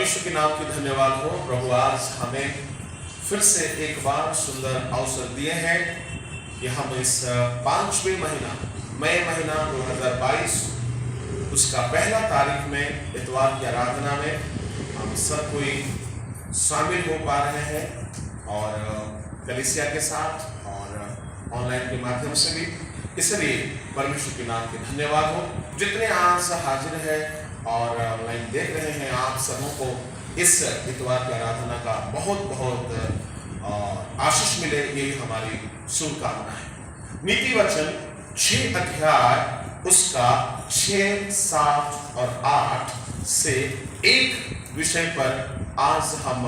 परमेश्वर के नाम की धन्यवाद हो। प्रभु आज हमें फिर से एक बार सुंदर अवसर दिए हैं कि हम इस 5वें महीना मई महीना 2022 उसका पहला तारीख में इतवार की आराधना में हम सब कोई शामिल हो पा रहे हैं और कलीसिया के साथ और ऑनलाइन के माध्यम से भी। इसलिए परमेश्वर के नाम के धन्यवाद हो। जितने आज हाजिर है और ऑनलाइन देख रहे हैं, आप सबों को इस इतवार की आराधना का बहुत बहुत आशीष मिले, यही हमारी शुभकामना है। नीति वचन 6 अध्याय उसका 6, 7 और 8 से एक विषय पर आज हम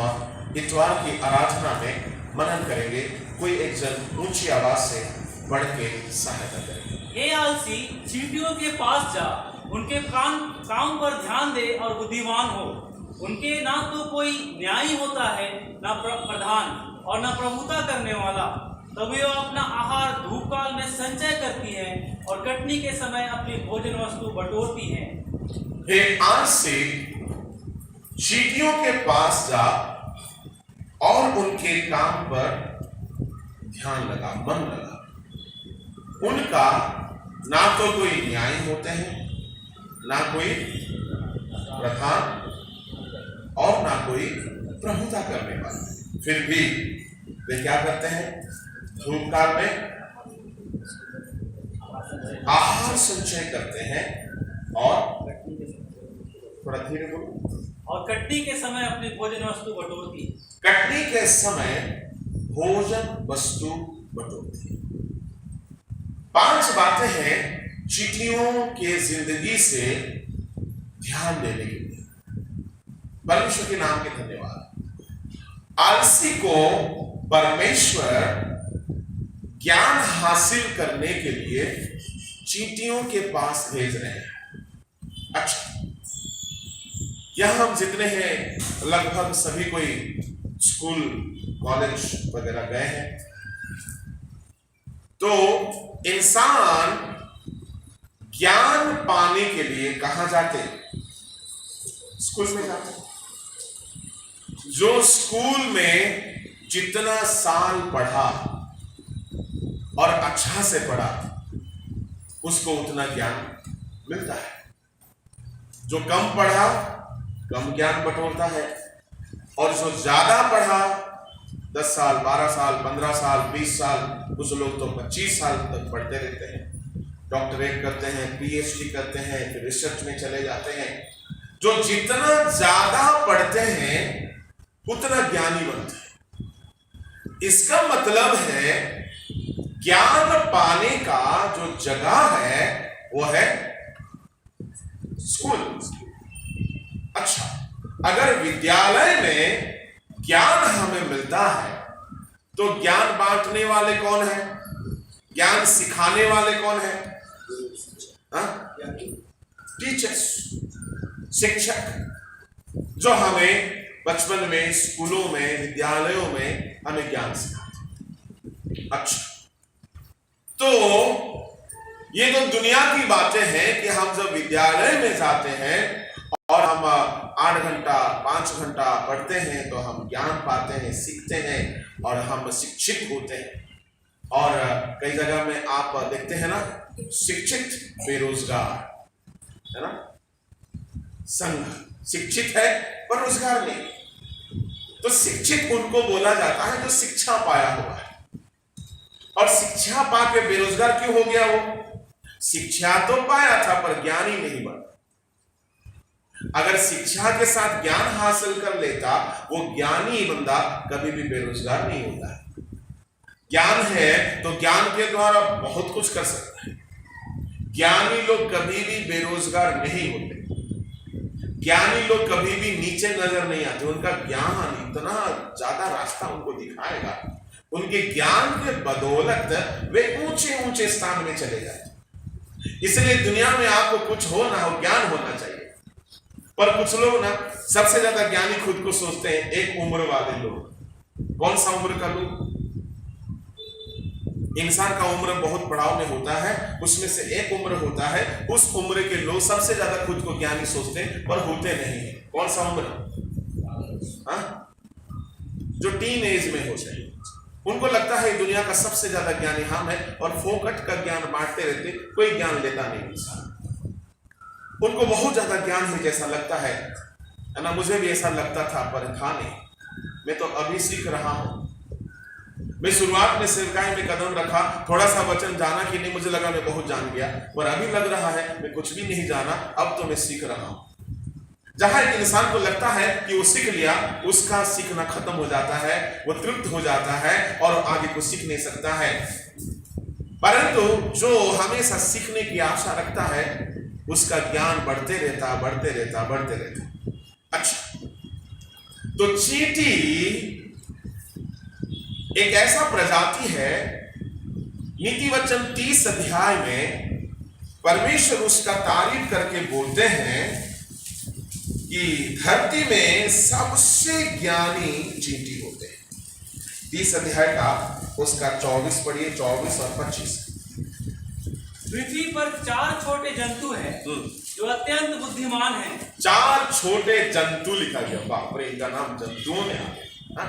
इतवार की आराधना में मनन करेंगे। कोई एक जन ऊंची आवाज से बढ़ के सहायता करेंगे। हे आलसी, चींटियों के पास जा, उनके काम पर ध्यान दे और बुद्धिमान हो। उनके ना तो कोई न्यायी होता है, ना प्रधान और ना प्रभुता करने वाला। तभी वो अपना आहार धूपकाल में संचय करती है और कटनी के समय अपनी भोजन वस्तु बटोरती है। हे आलसी, चींटियों के पास जा और उनके काम पर ध्यान लगा, मन लगा। उनका ना तो कोई न्यायी होते हैं, ना कोई प्रधान और ना कोई प्रभुता करने वाला। फिर भी वे क्या करते हैं? धूपकाल में आहार संचय करते हैं और कटनी के समय अपनी भोजन वस्तु बटोरती। कटनी के समय भोजन वस्तु बटोरती। 5 बातें हैं चींटियों के जिंदगी से ध्यान देने के लिए। परमेश्वर के नाम के धन्यवाद। आलसी को परमेश्वर ज्ञान हासिल करने के लिए चींटियों के पास भेज रहे हैं। अच्छा, यहां हम जितने हैं लगभग सभी कोई स्कूल कॉलेज वगैरह गए हैं, तो इंसान ज्ञान पाने के लिए कहां जाते? स्कूल में जाते। जो स्कूल में जितना साल पढ़ा और अच्छा से पढ़ा, उसको उतना ज्ञान मिलता है। जो कम पढ़ा कम ज्ञान बटोरता है, और जो ज्यादा पढ़ा 10 साल 12 साल 15 साल 20 साल, कुछ लोग तो 25 साल तक पढ़ते रहते हैं, डॉक्टरेट करते हैं, पीएचडी करते हैं, फिर रिसर्च में चले जाते हैं। जो जितना ज्यादा पढ़ते हैं उतना ज्ञानी बनते हैं। इसका मतलब है ज्ञान पाने का जो जगह है वो है स्कूल। अच्छा, अगर विद्यालय में ज्ञान हमें मिलता है तो ज्ञान बांटने वाले कौन है? ज्ञान सिखाने वाले कौन है? टीचर्स, शिक्षक, जो हमें बचपन में स्कूलों में विद्यालयों में हमें ज्ञान सिखाते। अच्छा, तो ये तो दुनिया की बातें हैं कि हम जब विद्यालय में जाते हैं और हम 8 घंटा 5 घंटा पढ़ते हैं तो हम ज्ञान पाते हैं, सीखते हैं और हम शिक्षित होते हैं। और कई जगह में आप देखते हैं ना, शिक्षित बेरोजगार है ना, संघ शिक्षित है पर रोजगार नहीं। तो शिक्षित उनको बोला जाता है जो शिक्षा पाया हुआ है। और शिक्षा पाके बेरोजगार क्यों हो गया? वो शिक्षा तो पाया था पर ज्ञानी नहीं बना। अगर शिक्षा के साथ ज्ञान हासिल कर लेता, वो ज्ञानी बंदा कभी भी बेरोजगार नहीं होता है। ज्ञान है तो ज्ञान के द्वारा बहुत कुछ कर सकता है। ज्ञानी लोग कभी भी बेरोजगार नहीं होते। ज्ञानी लोग कभी भी नीचे नजर नहीं आते। उनका ज्ञान इतना ज्यादा रास्ता उनको दिखाएगा, उनके ज्ञान के बदौलत वे ऊंचे ऊंचे स्थान में चले जाते। इसलिए दुनिया में आपको कुछ हो ना हो, ज्ञान होना चाहिए। पर कुछ लोग ना सबसे ज्यादा ज्ञानी खुद को सोचते हैं एक उम्र वाले लोग। कौन सा उम्र का लोग? इंसान का उम्र बहुत पड़ाव में होता है, उसमें से एक उम्र होता है, उस उम्र के लोग सबसे ज्यादा खुद को ज्ञानी सोचते हैं पर होते नहीं है। कौन सा उम्र? हाँ? जो टीन एज में होते हैं, उनको लगता है दुनिया का सबसे ज्यादा ज्ञानी हम है और फोकट का ज्ञान बांटते रहते, कोई ज्ञान लेता नहीं इंसान। उनको बहुत ज्यादा ज्ञान है जैसा लगता है ना। मुझे भी ऐसा लगता था पर था नहीं। मैं तो अभी सीख रहा हूं। मैं शुरुआत में सेवकाई में कदम रखा, थोड़ा सा वचन जाना कि नहीं, मुझे लगा मैं बहुत जान गया, पर अभी लग रहा है मैं कुछ भी नहीं जाना, अब तो मैं सीख रहा हूं। जहां एक इंसान को लगता है कि वो सीख लिया, उसका सीखना खत्म हो जाता है, वो तृप्त हो जाता है और आगे को सीख नहीं सकता है। परंतु जो हमेशा सीखने की आशा रखता है, उसका ज्ञान बढ़ते रहता, बढ़ते रहता, बढ़ते रहता। अच्छा, तो चींटी एक ऐसा प्रजाति है, नीति वचन 30 अध्याय में परमेश्वर उसका तारीफ करके बोलते हैं कि धरती में सबसे ज्ञानी चींटी होते हैं। 30 अध्याय का उसका 24 पढ़िए, 24 और 25। पृथ्वी पर 4 छोटे जंतु हैं जो अत्यंत बुद्धिमान हैं। 4 छोटे जंतु लिखा गया, बाप रे, इनका नाम जंतुओं में आ गया।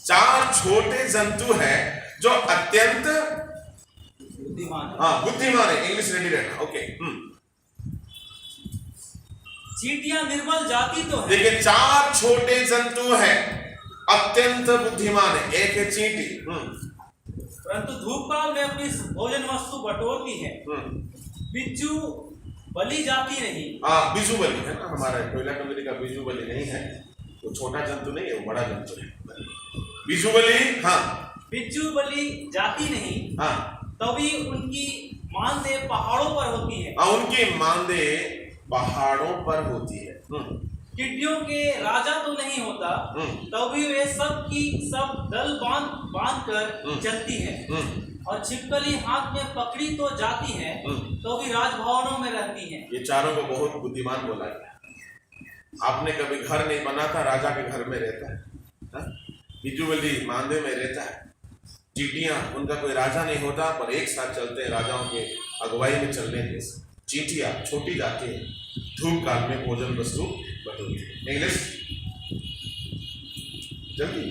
4 छोटे जंतु हैं जो अत्यंत बुद्धिमान। हाँ, बुद्धिमान है। इंग्लिश रेडी रहना, ओके। चींटियां निर्बल जाति तो है। देखिए, 4 छोटे जंतु हैं, अत्यंत बुद्धिमान है। एक है चींटी, परंतु धूप काल में अपनी भोजन वस्तु बटोरती है। बिच्छू बलि जाती नहीं। हाँ, बिजू बलि है ना, हमारा कोयला कंपनी का बिजू बलि नहीं है, वो छोटा जंतु नहीं है, वो बड़ा जंतु है। बिजू बलि, हाँ, बिच्छू बलि जाती नहीं, हाँ, तभी उनकी मानदेय पहाड़ों पर होती है। हाँ, उनकी मानदेय पहाड़ों पर होती है। टिड्डियों के राजा तो नहीं होता, तभी वे सब की सब दल बांध कर चलती हैं। और छिपकली हाथ में पकड़ी तो जाती है, तो भी राजभवनों में रहती हैं। ये चारों को बहुत बुद्धिमान बोला गया। आपने कभी घर नहीं बना था, राजा के घर में रहता है। बिजू बलि मानदेय में रहता है। चींटियां, उनका कोई राजा नहीं होता, पर एक साथ चलते हैं राजाओं के अगुवाई में चलने के। चींटियां छोटी जाती है, धूप काल में भोजन वस्तु बटोरती है। इंग्लिश जल्दी।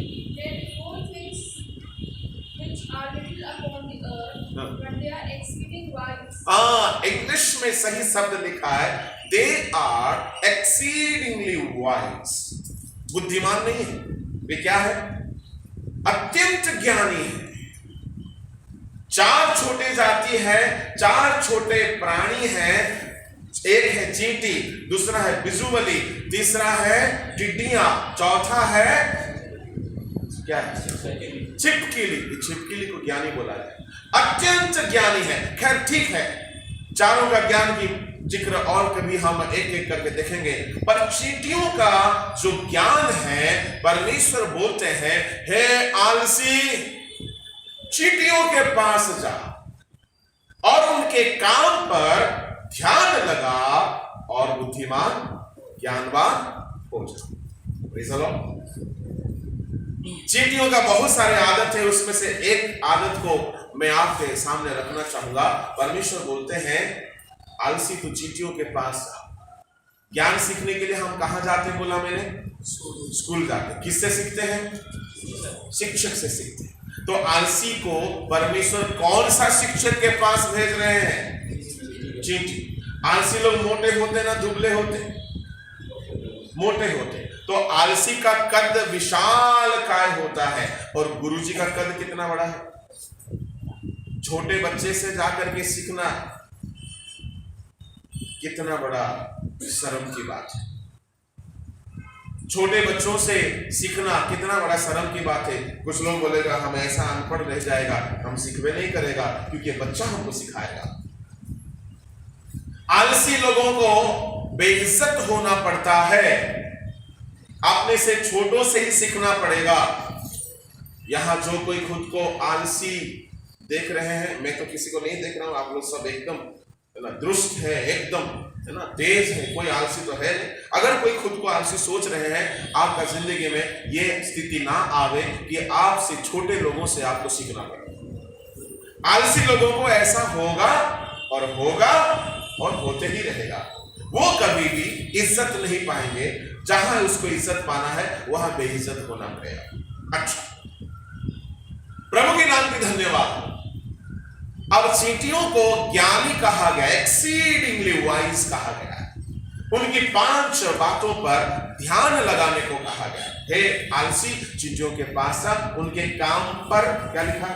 इंग्लिश में सही शब्द लिखा है, दे आर एक्सीडिंगली वाइज। बुद्धिमान नहीं है, वे क्या है? अत्यंत ज्ञानी है। 4 छोटे जाति है, 4 छोटे प्राणी हैं। एक है चींटी, दूसरा है बिजू बलि, तीसरा है टिड्डियां, चौथा है क्या है? छिपकली। छिपकली को ज्ञानी बोला जाए, अत्यंत ज्ञानी है। खैर ठीक है, चारों का ज्ञान की जिक्र और कभी हम एक एक करके देखेंगे, पर चींटियों का जो ज्ञान है, परमेश्वर बोलते हैं, हे आलसी, चींटियों के पास जा और उनके काम पर ध्यान लगा और बुद्धिमान ज्ञानवान हो जा। Praise the Lord. चींटियों का बहुत सारे आदत है, उसमें से एक आदत को मैं आपके सामने रखना चाहूंगा। परमेश्वर बोलते हैं, आलसी तू चींटियों के पास जा। ज्ञान सीखने के लिए हम कहां जाते, बोला मैंने? स्कूल जाते। किससे सीखते हैं? शिक्षक से सीखते हैं। तो आलसी को परमेश्वर कौन सा शिक्षक के पास भेज रहे हैं? चींटी। आलसी लोग मोटे होते ना दुबले होते? मोटे होते। तो आलसी का कद विशाल काय होता है, और गुरुजी का कद कितना बड़ा है? छोटे बच्चे से जाकर के सीखना कितना बड़ा शर्म की बात है। छोटे बच्चों से सीखना कितना बड़ा शर्म की बात है। कुछ लोग बोलेगा हम ऐसा अनपढ़ रह जाएगा, हम सीखवे नहीं करेगा, क्योंकि बच्चा हमको सिखाएगा। आलसी लोगों को बेइज्जत होना पड़ता है, अपने से छोटों से ही सीखना पड़ेगा। यहां जो कोई खुद को आलसी देख रहे हैं, मैं तो किसी को नहीं देख रहा हूं, आप लोग सब एकदम है ना दुरुस्त है, एकदम है ना तेज है, कोई आलसी तो है नहीं। अगर कोई खुद को आलसी सोच रहे हैं, आपका जिंदगी में ये स्थिति ना आवे कि आपसे छोटे लोगों से आपको सीखना पड़े। आलसी लोगों को ऐसा होगा और होगा और होते ही रहेगा। वो कभी भी इज्जत नहीं पाएंगे, जहां उसको इज्जत पाना है वहां बेइज्जत होना पड़ेगा। अच्छा, प्रभु के नाम की धन्यवाद। अब चींटियों को ज्ञानी कहा गया, एक्सीडिंगली वाइज कहा गया। उनकी 5 बातों पर ध्यान लगाने को कहा गया। हे आलसी, चींटियों के पास जा, उनके काम पर क्या लिखा?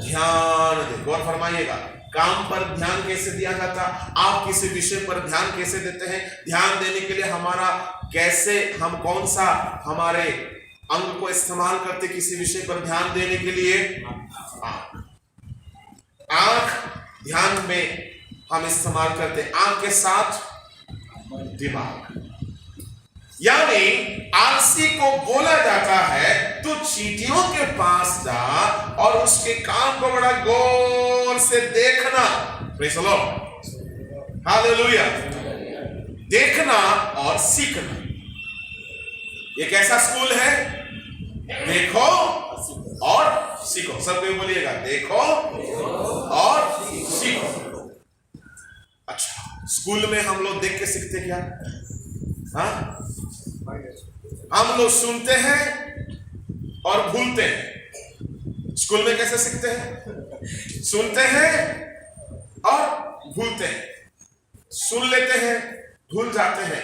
ध्यान दे। गौर फरमाइएगा, काम पर ध्यान कैसे दिया जाता? आप किसी विषय पर ध्यान कैसे देते हैं? ध्यान देने के लिए हमारा कैसे, हम कौन सा हमारे अंग को इस्तेमाल करते किसी विषय पर ध्यान देने के लिए? आंख ध्यान में हम इस्तेमाल करते, आंख के साथ दिमाग। यानी आलसी को बोला जाता है तू चींटियों के पास जा और उसके काम को बड़ा गौर से देखना। Praise the Lord, hallelujah. देखना और सीखना। ये कैसा स्कूल है? देखो और सीखो। सब कोई बोलिएगा, देखो और सीखो। अच्छा, स्कूल में हम लोग देख के सीखते क्या? हम लोग सुनते हैं और भूलते हैं। स्कूल में कैसे सीखते हैं? सुनते हैं और भूलते हैं। सुन लेते हैं, भूल जाते हैं।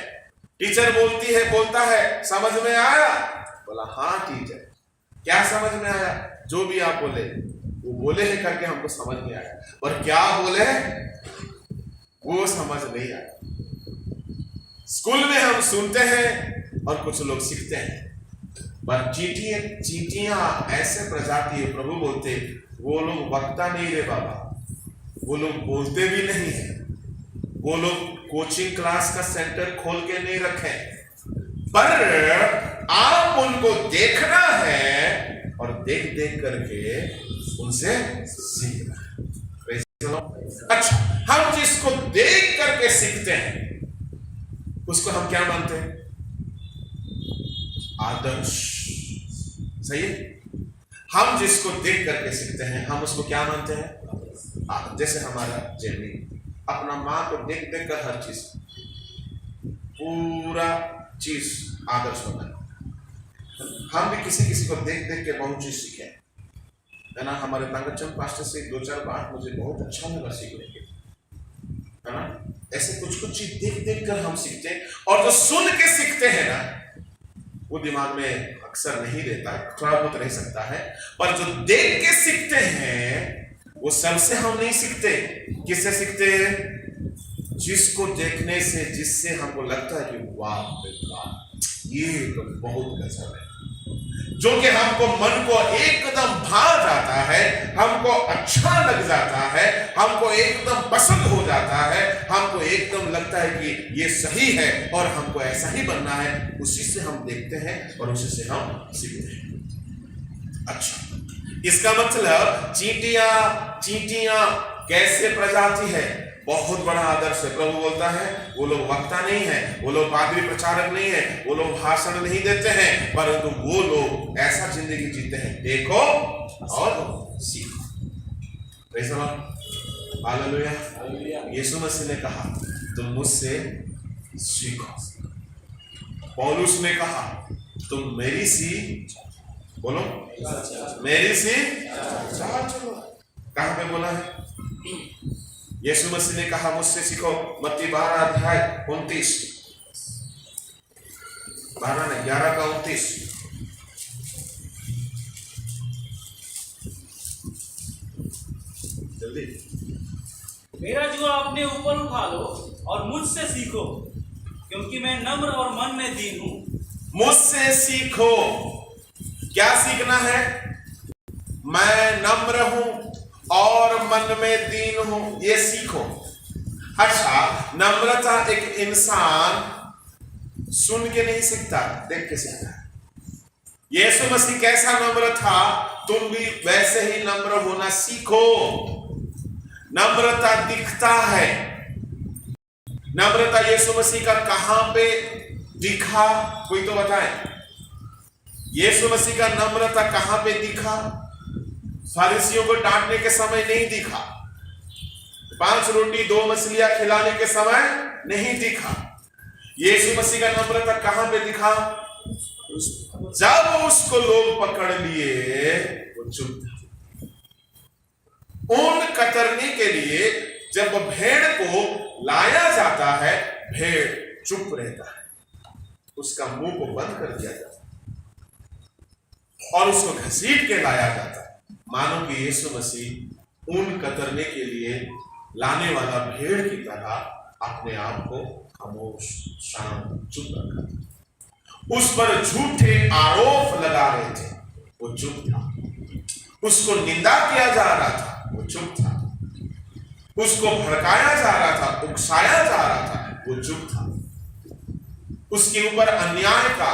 टीचर बोलती है, बोलता है, समझ में आया? बोला हाँ टीचर। क्या समझ में आया? जो भी आप बोले, वो बोले हैं करके हमको समझ में आया, और क्या बोले वो समझ नहीं आया। स्कूल में हम सुनते हैं और कुछ लोग सीखते हैं। पर चींटियां ऐसे प्रजाति है, प्रभु बोलते वो लोग वक्ता नहीं रे बाबा, वो लोग बोलते भी नहीं है। वो लोग कोचिंग क्लास का सेंटर खोल के नहीं रखे, पर आप उनको देखना है और देख देख करके उनसे सीखना है। अच्छा, हम जिसको देख करके सीखते हैं उसको हम क्या मानते हैं? आदर्श। सही है? हम जिसको देख करके सीखते हैं हम उसको क्या मानते हैं? जैसे हमारा जेमी अपना माँ को देख देख कर हर चीज, पूरा चीज आदर्श होता है। हम भी किसी किसी को देख देख के बहुत चीज सीखे है ना। हमारे तांगचंद पास्टर से 2-4 बात मुझे बहुत अच्छा लगा सीखने के, है ना। ऐसे कुछ कुछ चीज देख देख कर हम सीखते हैं। और जो सुन के सीखते हैं ना, वो दिमाग में अक्सर नहीं रहता, थोड़ा बहुत रह सकता है। पर जो देख के सीखते हैं वो सबसे हम नहीं सीखते। किससे सीखते हैं? जिसको देखने से, जिससे हमको लगता है कि वाह ये तो बहुत गजब है, जो कि हमको मन को एकदम भा जाता है, हमको अच्छा लग जाता है, हमको एकदम पसंद हो जाता है, हमको एकदम लगता है कि ये सही है और हमको ऐसा ही बनना है। उसी से हम देखते हैं और उसी से हम सीखते हैं। अच्छा, इसका मतलब चींटियां कैसे प्रजाति है? बहुत बड़ा आदर्श है। प्रभु बोलता है वो लोग वक्ता नहीं है, वो लोग पादरी प्रचारक नहीं है, वो लोग भाषण नहीं देते हैं, परंतु वो लोग ऐसा जिंदगी जीते हैं, देखो और सीखो। Praise the Lord, hallelujah. Yeshu Masih ने कहा तुम मुझसे सीखो। पौलुस ने कहा तुम मेरी सी, बोलो मेरी सी चाल चलो। कहां पे बोला है? यीशु मसीह ने कहा मुझसे सीखो, मत्ती 12:29, 11:29। जल्दी। मेरा जुआ अपने ऊपर उठा लो और मुझसे सीखो, क्योंकि मैं नम्र और मन में दीन हूं। मुझसे सीखो। क्या सीखना है? मैं नम्र हूं और मन में दीन हूं, ये सीखो। अच्छा, नम्रता एक इंसान सुन के नहीं सीखता, देख के सीखता है। यीशु मसीह कैसा नम्र था, तुम भी वैसे ही नम्र होना सीखो। नम्रता दिखता है। नम्रता यीशु मसीह का कहां पे दिखा? कोई तो बताए। यीशु मसीह का नम्रता कहां पे दिखा? फरीसियों को डांटने के समय नहीं दिखा, 5 रोटी 2 मछलियां खिलाने के समय नहीं दिखा। यीशु मसीह का नम्रता कहां पे दिखा? जब उसको लोग पकड़ लिए वो चुप था। ऊन कतरने के लिए जब भेड़ को लाया जाता है, भेड़ चुप रहता है, उसका मुंह को बंद कर दिया जाता है और उसको घसीट के लाया जाता है। मानो कि यीशु मसीह ऊन कतरने के लिए लाने वाला भेड़ की तरह अपने आप को खामोश, शांत, चुप रखा था। उस पर झूठे आरोप लगा रहे थे, वो चुप था। उसको निंदा किया जा रहा था, वो चुप था। उसको भड़काया जा रहा था, उकसाया जा रहा था, वो चुप था। उसके ऊपर अन्याय का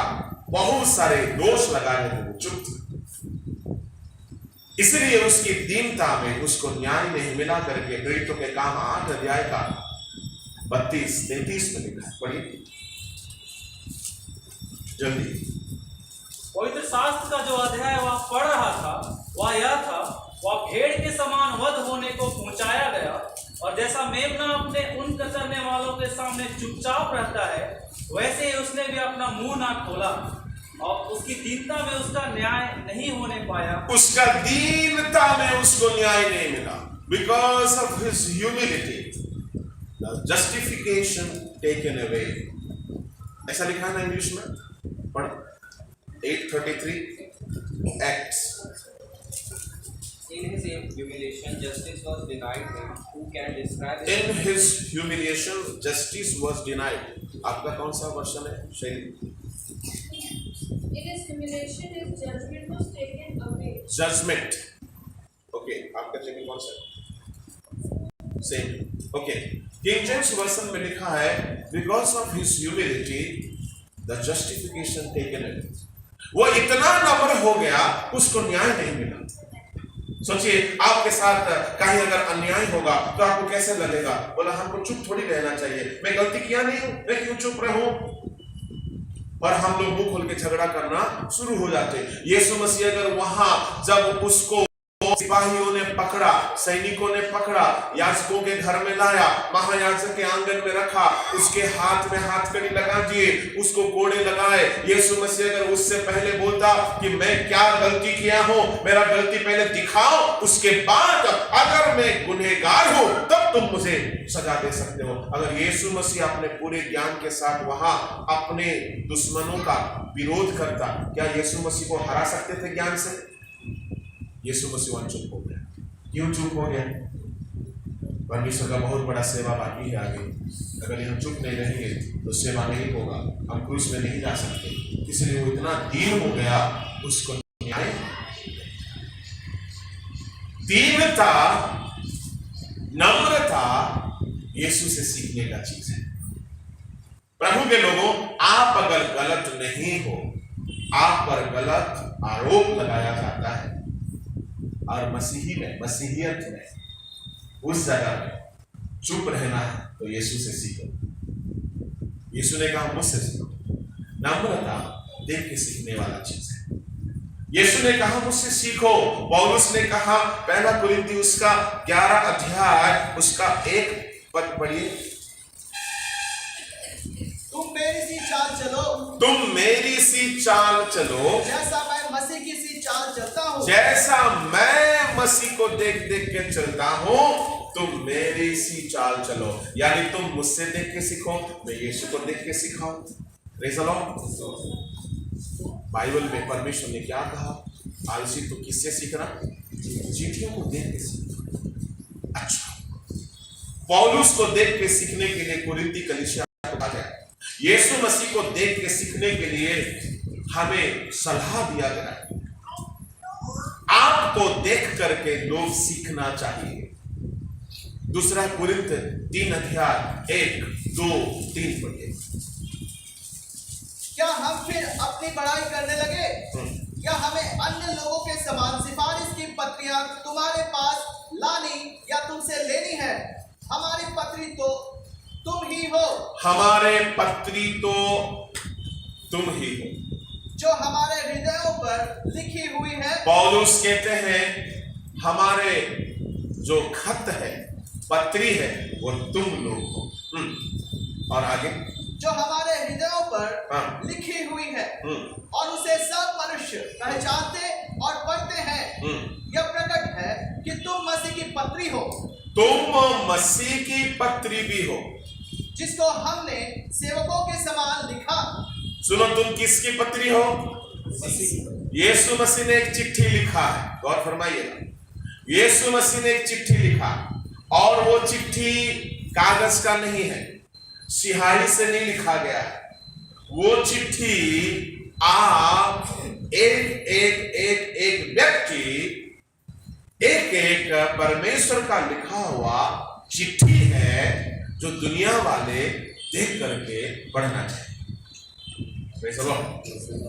बहुत सारे दोष लगा रहे थे, वो चुप था। इसलिए उसकी दीनता में उसको न्याय नहीं मिला करके प्रेरितों के काम 8 अध्याय का 32-33 में लिखा है। पढ़िए जल्दी। पवित्र शास्त्र का जो अध्याय वह पढ़ रहा था वह यह था, वह भेड़ के समान वध होने को पहुंचाया गया, और जैसा मेमना अपने ऊन कतरने वालों के सामने चुपचाप रहता है, वैसे ही उसने भी अपना मुंह ना खोला, और उसकी दीनता में उसका न्याय नहीं होने पाया। उसका दीनता में उसको न्याय नहीं मिला। Because of his humility the justification taken away. ऐसा लिखा है ना इंग्लिश में, पढ़ 8:33 acts. In his humiliation, justice was denied him. Who can describe it? In his humiliation, justice was denied. आपका कौन सा वर्षन है शैली? In his humiliation, his judgment was taken away. Judgment. Okay, आपका शैली कौन सा? Same. Okay. King James version में लिखा है, because of his humility, the justification taken away. वो इतना नम्र हो गया, उसको न्याय नहीं मिला। सोचिए आपके साथ कहीं अगर अन्याय होगा तो आपको कैसे लगेगा? बोला हमको चुप थोड़ी रहना चाहिए, मैं गलती किया नहीं हूं, मैं क्यों चुप रहूं? और हम लोग मुंह खोल के झगड़ा करना शुरू हो जाते। यीशु मसीह अगर वहां जब उसको सिपाहियों ने पकड़ा, सैनिकों ने पकड़ा, याजकों के घर में लाया, महायाजक के आंगन में रखा, उसके हाथ में हाथकड़ी लगा दिए, उसको कोड़े लगाए। यीशु मसीह अगर उससे पहले बोलता कि मैं क्या गलती किया हूं, मेरा गलती पहले दिखाओ, उसके बाद अगर मैं गुनहगार हूं तब तुम मुझे सजा दे सकते हो। अगर यीशु मसीह अपने पूरे ज्ञान के साथ वहां अपने दुश्मनों का विरोध करता, क्या यीशु मसीह को हरा सकते थे ज्ञान से? यीशु मसीह वहां चुप हो गया। क्यों चुप हो गया? परमेश्वर का बहुत बड़ा सेवा बाकी है आगे। अगर हम चुप नहीं रहेंगे तो सेवा नहीं होगा, हम क्रूस में नहीं जा सकते। इसलिए वो इतना दीन हो गया, उसको न्याय। दीनता, नम्रता यीशु से सीखने का चीज है। प्रभु के लोगों, आप अगर गलत नहीं हो, आप पर गलत आरोप लगाया जाता है, और मसीही में, मसीहियत में, उस जगह में चुप रहना है तो यीशु से सीखो। यीशु ने कहा मुझसे सीखो। नम्रता देख के सीखने वाला चीज है। यीशु ने कहा मुझसे सीखो। पौलुस ने कहा 1 कुरिन्थी उसका 11 अध्याय उसका 1 पद पढ़िए। तुम मेरी सी चाल चलो, तुम मेरी सी चाल चलो, जैसा मैं मसीह की सी चाल चलता हूँ। जैसा मैं मसीह को देख देख के चलता हूँ, तुम मेरी सी चाल चलो। यानी तुम मुझसे देख के सीखो, मैं यीशु को देख के सिखाऊं। Praise the Lord. बाइबल में परमेश्वर ने क्या कहा? आलसी तो किससे सीखना? चींटियों को देख के सीखना। अच्छा, पौलुस को देख के सीखने के लिए कुरिन्थी कलीसिया को कहा गया। यीशु मसीह को देख के सीखने के लिए हमें सलाह दिया गया है। आपको देख करके लोग सीखना चाहिए। 2 कुरिन्थ 3 अध्याय 1, 2, 3 पढ़िए। क्या हम फिर अपनी बड़ाई करने लगे? क्या हमें अन्य लोगों के समान सिफारिश की पत्रियां तुम्हारे पास लानी या तुमसे लेनी है? हमारी पत्री तो तुम ही हो। हमारे पत्री तो तुम ही हो, जो हमारे हृदयों पर लिखी हुई है। पौलुस कहते हैं हमारे जो खत है, पत्री है, वो तुम लोग हो। और आगे जो हमारे हृदयों पर हाँ। लिखी हुई है हम्म, और उसे सब मनुष्य पहचानते और पढ़ते हैं। यह प्रकट है कि तुम मसीह की पत्री हो, तुम मसीह की पत्री भी हो। जिसको हमने सेवकों के समान लिखा। सुनो, तुम किसकी पत्री हो? यीशु मसीह ने एक चिट्ठी लिखा है, गौर फरमाइएगा। यीशु मसीह ने एक चिट्ठी लिखा और वो चिट्ठी कागज का नहीं है, सिहाई से नहीं लिखा गया है। वो चिट्ठी आप एक एक एक एक व्यक्ति, एक एक परमेश्वर का लिखा हुआ चिट्ठी है जो दुनिया वाले देख करके पढ़ना चाहिए।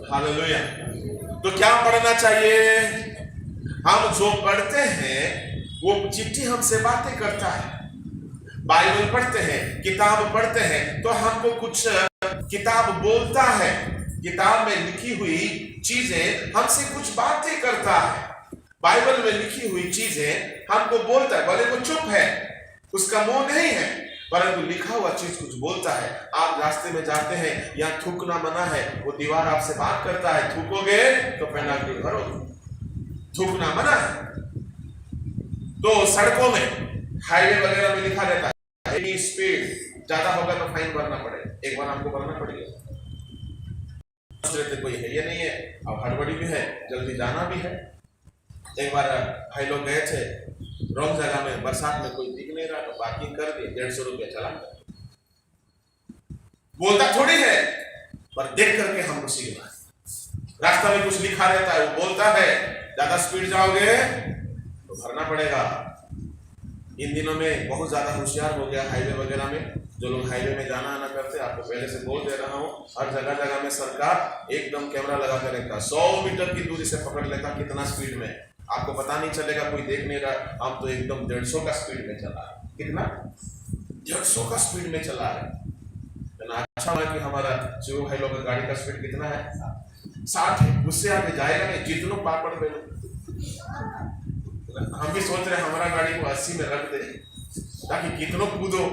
हालेलुया। तो क्या पढ़ना चाहिए? हम जो पढ़ते हैं वो चिट्ठी हमसे बातें करता है। बाइबल पढ़ते हैं, किताब पढ़ते हैं, तो हमको कुछ किताब बोलता है। किताब में लिखी हुई चीजें हमसे कुछ बातें करता है। बाइबल में लिखी हुई चीजें हमको बोलता है, भले वो चुप है, उसका मुंह नहीं है, परंतु लिखा हुआ चीज कुछ बोलता है। आप रास्ते में जाते हैं, यहाँ थूकना मना है, वो दीवार आपसे बात करता है, थूकोगे तो पेनाल्टी भरोगे, थूकना मना है। तो सड़कों में, हाईवे वगैरह में लिखा रहता है स्पीड ज्यादा होगा तो फाइन भरना पड़ेगा। एक बार आपको भरना पड़ेगा, कोई है ये नहीं है, अब हड़बड़ी भी है, जल्दी जाना भी है। एक बार भाई लोग गए थे रॉन्ग जगह में, बरसात में कोई दिख नहीं रहा तो पार्किंग कर दी, 150 रुपया चला। बोलता थोड़ी है, पर देख करके हमको सीखना है। रास्ता में कुछ लिखा रहता है, वो बोलता है ज्यादा स्पीड जाओगे तो भरना पड़ेगा। इन दिनों में बहुत ज्यादा होशियार हो गया हाईवे वगैरह में। जो लोग हाईवे में जाना आना करते, आपको पहले से बोल दे रहा हूँ, हर जगह जगह में सरकार एकदम कैमरा लगा कर रखता, 100 मीटर की दूरी से पकड़ लेता कितना स्पीड में, आपको पता नहीं चलेगा, कोई देख नहीं रहा। हम तो एकदम 150 का स्पीड में चला है। कितना? 150 का स्पीड में चला है। अच्छा है कि हमारा शिव भाई लोग का गाड़ी का स्पीड कितना है? 60 है। उससे आगे जाएगा नहीं, जितनों पापड़ पे। हम भी सोच रहे हैं हमारा गाड़ी को 80 में रख दे ताकि कितनों कूदो,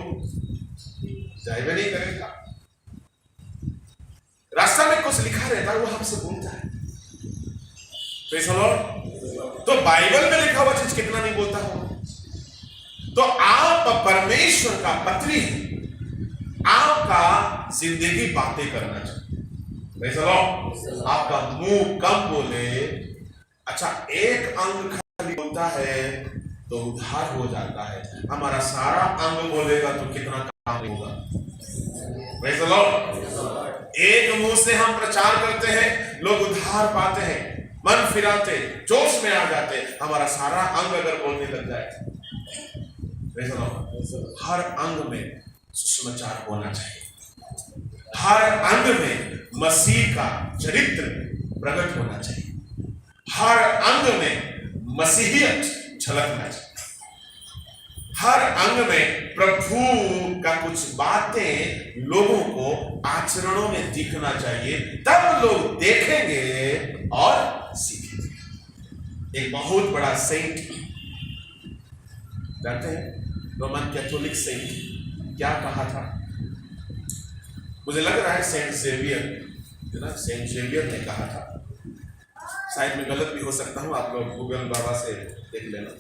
जाएगा नहीं करेगा। रास्ता में कुछ लिखा रहता है, वो हमसे बोलता है। तो बाइबल में लिखा हुआ चीज कितना नहीं बोलता हो। तो आप परमेश्वर का पत्री है, आपका जिंदगी बातें करना चाहिए। आपका मुंह कम बोले। अच्छा, एक अंग खाली बोलता है तो उद्धार हो जाता है, हमारा सारा अंग बोलेगा तो कितना काम होगा। एक मुंह से हम प्रचार करते हैं, लोग उद्धार पाते हैं, मन फिराते, जोश में आ जाते। हमारा सारा अंग अगर बोलने लग जाए, हर अंग में सुसमाचार होना चाहिए। हर अंग में मसीह का चरित्र प्रकट होना चाहिए। हर अंग में मसीहियत झलकना चाहिए। हर अंग में प्रभु का कुछ बातें लोगों को आचरणों में दिखना चाहिए, तब लोग देखेंगे और सीखेंगे। एक बहुत बड़ा सेंट जानते हैं, रोमन कैथोलिक सेंट क्या कहा था? मुझे लग रहा है सेंट जेवियर, है ना, सेंट जेवियर ने कहा था। शायद मैं गलत भी हो सकता हूं, आप लोग गूगल बाबा से देख लेना।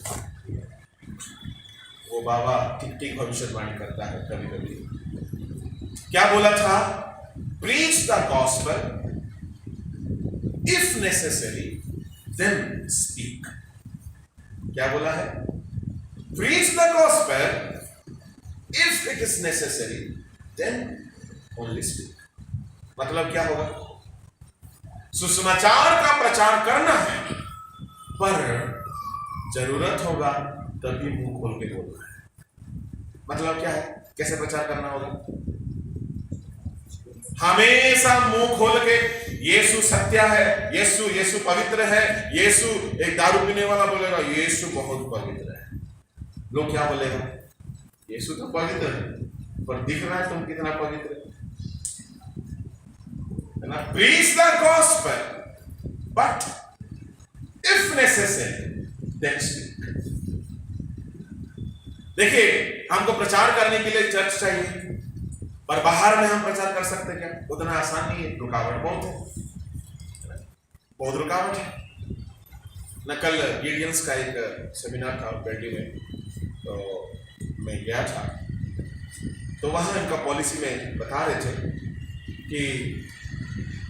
वो बाबा ठीक ठीक भविष्यवाणी करता है कभी कभी। क्या बोला था? Preach the gospel, if necessary then speak. क्या बोला है? Preach the gospel, if it is necessary then only speak. मतलब क्या होगा? सुसमाचार का प्रचार करना है, पर जरूरत होगा तभी मुंह खोल के बोलना है। मतलब क्या है? कैसे प्रचार करना होगा? हमेशा मुंह खोल के यीशु सत्य है, यीशु यीशु पवित्र है, यीशु। एक दारू पीने वाला बोलेगा यीशु बहुत पवित्र है, लोग क्या बोलेगा? यीशु तो पवित्र है, पर दिख रहा है तुम कितना पवित्र है ना? Preach the gospel, but if necessary then speak. देखिए, हमको प्रचार करने के लिए चर्च चाहिए, पर बाहर में हम प्रचार कर सकते क्या? उतना आसान नहीं है, रुकावट बहुत है, बहुत रुकावट है न। कल गिडियंस का एक सेमिनार था बेल्टी में, तो मैं गया था, तो वहाँ इनका पॉलिसी में बता रहे थे कि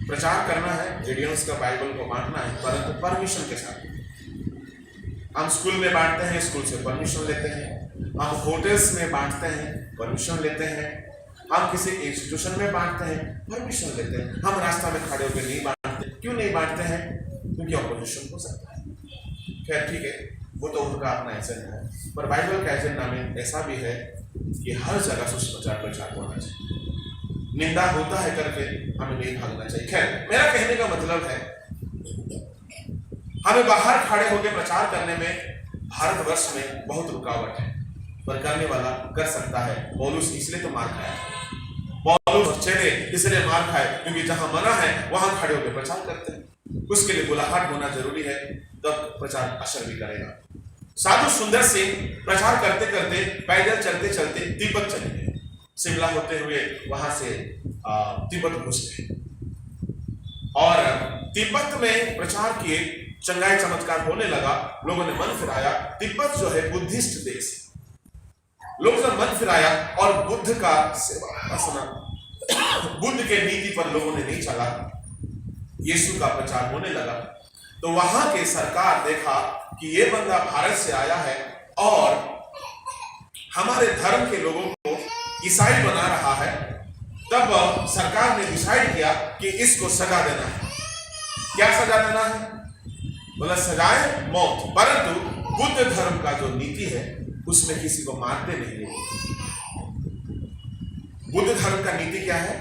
प्रचार करना है, गिडियंस का बाइबल को बांटना है, परंतु परमिशन के साथ। हम स्कूल में बांटते हैं, स्कूल से परमिशन लेते हैं, हम होटल्स में बांटते हैं, परमिशन लेते हैं, हम किसी इंस्टीट्यूशन में बांटते हैं, परमिशन लेते हैं। हम रास्ता में खड़े होकर नहीं बांटते। क्यों नहीं बांटते हैं? क्योंकि ऑपोजिशन हो सकता है। खैर ठीक है, वो तो उनका अपना एजेंडा है, पर बाइबल का एजेंडा में ऐसा भी है कि हर जगह सुसमाचार प्रचार होना चाहिए। निंदा होता है करके हमें नहीं भागना चाहिए। खैर, मेरा कहने का मतलब है हमें बाहर खड़े होकर प्रचार करने में भारतवर्ष में बहुत रुकावट है, पर करने वाला कर सकता है। पौलुस इसलिए तो मार खाया, पौलुस और चेले इसलिए मार खाए क्योंकि जहां मना है वहां खड़े होकर प्रचार करते हैं। उसके लिए बुलाहट होना जरूरी है, तब प्रचार असर भी करेगा। साधु सुंदर सिंह प्रचार करते करते पैदल चलते चलते तिब्बत चले गए। शिमला होते हुए वहां से तिब्बत घुस गए और तिब्बत में प्रचार किए, चंगाई चमत्कार होने लगा, लोगों ने मन फिराया। तिब्बत जो है बुद्धिस्ट देश, लोगों ने मन फिराया और बुद्ध का सेवा उपासना, बुद्ध के नीति पर लोगों ने नहीं चला, यीशु का प्रचार होने लगा। तो वहां के सरकार देखा कि ये बंदा भारत से आया है और हमारे धर्म के लोगों को ईसाई बना रहा है। तब सरकार ने डिसाइड किया कि इसको सजा देना है। क्या सजा देना है? बोला सजाए मौत, परंतु बुद्ध धर्म का जो नीति है उसमें किसी को मारते नहीं है। बुद्ध धर्म का नीति क्या है?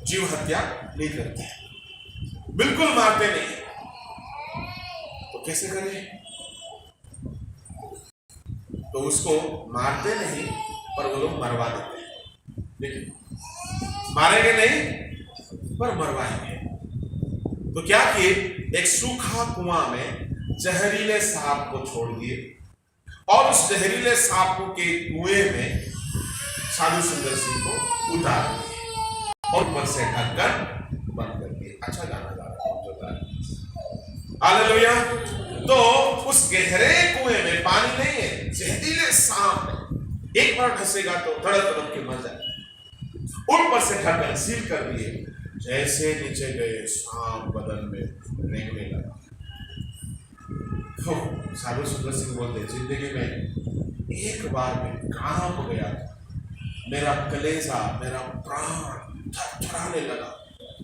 जीव हत्या नहीं करते हैं, बिल्कुल मारते नहीं। तो कैसे करें? तो उसको मारते नहीं, पर वो लोग मरवा देते हैं। लेकिन मारेंगे नहीं, पर मरवाएंगे। तो क्या किए? एक सूखा कुआं में जहरीले सांप को छोड़ दिए और उस जहरीले सांप के कुएं में साधु सुंदर सिंह को उतार दिए और ऊपर से ढक्कन बंद कर दिए। अच्छा गाना गा रहा हूं, हालेलुया। तो उस गहरे कुएं में पानी नहीं है, जहरीले सांप है, एक बार धंसेगा तो तड़प तड़प के मर जाए। ऊपर से ढक्कन सील कर दिए। जैसे नीचे गए, सांप बदन में रेंगने लगा। साधु सुंदर सिंह बोलते, जिंदगी में एक बार में कांप गया, मेरा कलेजा, मेरा प्राण थरथराने लगा,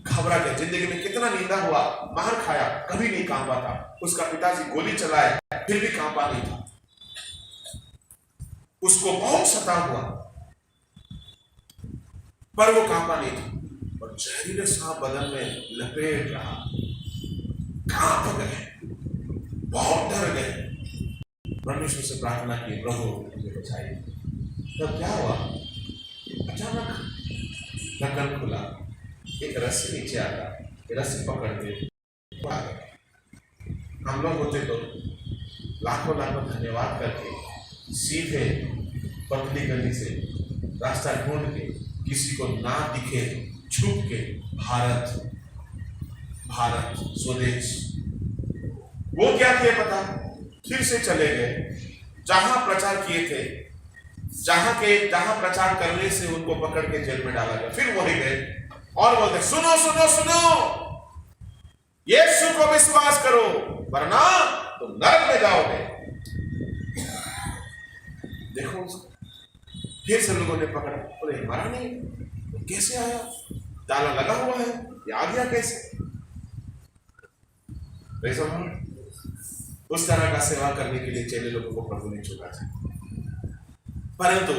घबरा गया। जिंदगी में कितना निंदा हुआ, मार खाया, कभी नहीं कांपा था। उसका पिताजी गोली चलाए, फिर भी कांपा नहीं था। उसको बहुत सता हुआ, पर वो कांपा नहीं था। और जहरीले सांप बदन में लपेट रहा, कांप गए, बहुत डर गए, परमेश्वर से प्रार्थना की, प्रभु मुझे बचाइए। तब क्या हुआ? अचानक ढक्कन खुला, एक रस्सी नीचे आता, रस्सी पकड़ के आ गए। हम लोग होते तो लाखों लाखों धन्यवाद करके सीधे पतली गली से रास्ता ढूंढ के, किसी को ना दिखे, छुप के भारत भारत स्वदेश। वो क्या किए पता? फिर से चले गए जहां प्रचार किए थे, जहां प्रचार करने से उनको पकड़ के जेल में डाला गया। फिर वही गए और बोलते, सुनो सुनो सुनो, यीशु को विश्वास करो वरना तुम नरक में जाओगे। देखो, फिर से लोगों ने पकड़ा, बोले हमारा नहीं, कैसे आया? ताला लगा हुआ है, ये आ गया कैसे? उस तरह का सेवा करने के लिए चेले लोगों को प्रभु ने चुना था, परंतु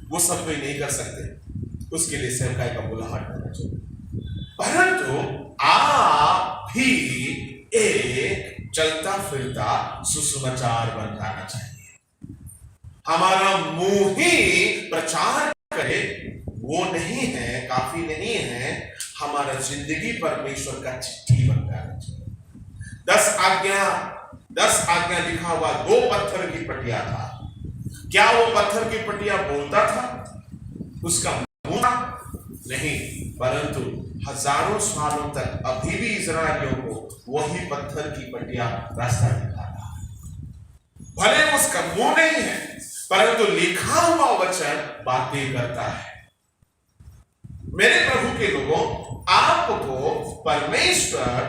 वो सब कोई नहीं कर सकते। उसके लिए सेवकाई का बुलाहट होना चाहिए। परंतु आप भी एक चलता फिरता सुसमाचार बन जाना चाहिए। हमारा मुंह ही प्रचार करे वो नहीं है, काफी नहीं है। हमारा जिंदगी परमेश्वर का चिट्ठी बन जाना चाहिए। 10 आज्ञा लिखा हुआ 2 पत्थर की पटिया था। क्या वो पत्थर की पटिया बोलता था? उसका मुंह था? नहीं, परंतु हजारों सालों तक अभी भी इजरायलियों को वही पत्थर की पटिया रास्ता दिखाता है। भले उसका मुंह नहीं है, परंतु लिखा हुआ वचन बातें करता है। मेरे प्रभु के लोगों, आपको परमेश्वर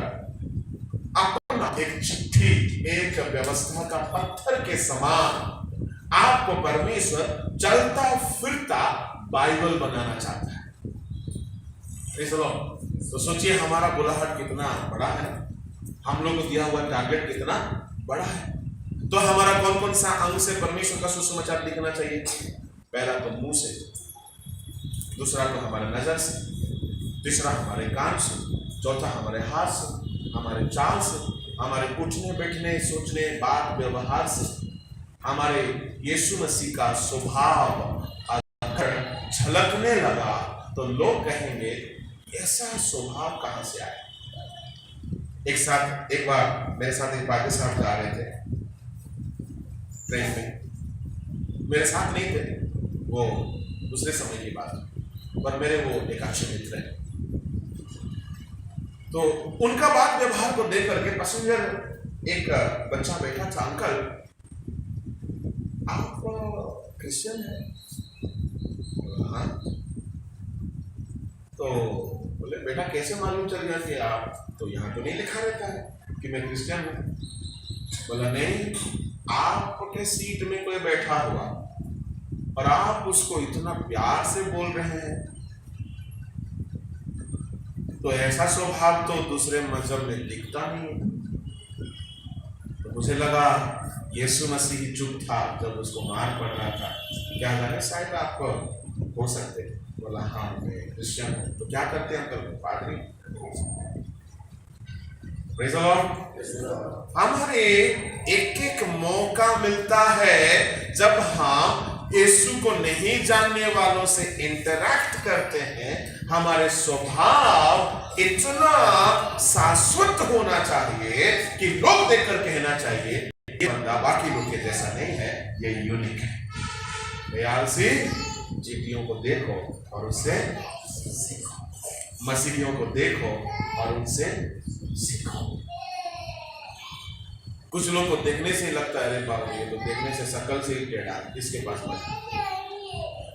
अपना एक चिट्ठी, एक व्यवस्था का पत्थर के समान आपको परमेश्वर चलता फिरता बाइबल बनाना चाहता है। तो सोचिए हमारा बुलाहट कितना बड़ा है, हम लोग को दिया हुआ टारगेट कितना बड़ा है। तो हमारा कौन कौन सा अंग से परमेश्वर का सुसमाचार लिखना चाहिए? पहला तो मुंह से, दूसरा तो हमारे नजर से, तीसरा हमारे कान से, चौथा हमारे हाथ से, हमारे चाल से, हमारे उठने बैठने सोचने बात व्यवहार से, हमारे यीशु मसीह का स्वभाव अगर झलकने लगा तो लोग कहेंगे ऐसा स्वभाव कहां से आया। एक बार मेरे साथ एक बाकी साहब जा रहे थे ट्रेन में, मेरे साथ नहीं थे, वो दूसरे समय की बात, पर मेरे वो एक अच्छे मित्र हैं। तो उनका बात व्यवहार को देख करके पैसेंजर एक बच्चा बैठा था, अंकल आप क्रिश्चियन हैं? हाँ। तो बोले बेटा कैसे मालूम चल गया कि आप, तो यहाँ तो नहीं लिखा रहता है कि मैं क्रिश्चियन हूँ। बोला नहीं, आपके सीट में कोई बैठा हुआ और आप उसको इतना प्यार से बोल रहे हैं, तो ऐसा स्वभाव तो दूसरे मजहब में दिखता नहीं है। तो मुझे लगा यीशु मसीह चुप था जब उसको मार पड़ रहा था, क्या लगा शायद आप हो सकते। बोला हाँ मैं क्रिश्चियन हूँ। तो क्या करते हैं अंकल? पादरी। Praise the Lord. हमारे एक एक मौका मिलता है जब हम यीशु को नहीं जानने वालों से इंटरैक्ट करते हैं, हमारे स्वभाव इतना शाश्वत होना चाहिए कि लोग देखकर कहना चाहिए ये बंदा बाकी लोग के जैसा नहीं है, ये यूनिक है। दयाल से जीतियों को देखो और उससे सीखो, मसीहियों को देखो और उनसे सीखो। कुछ लोग को देखने से लगता है अरे बाबा ये तो देखने से शकल से ही टेढ़ा, इसके पास मत।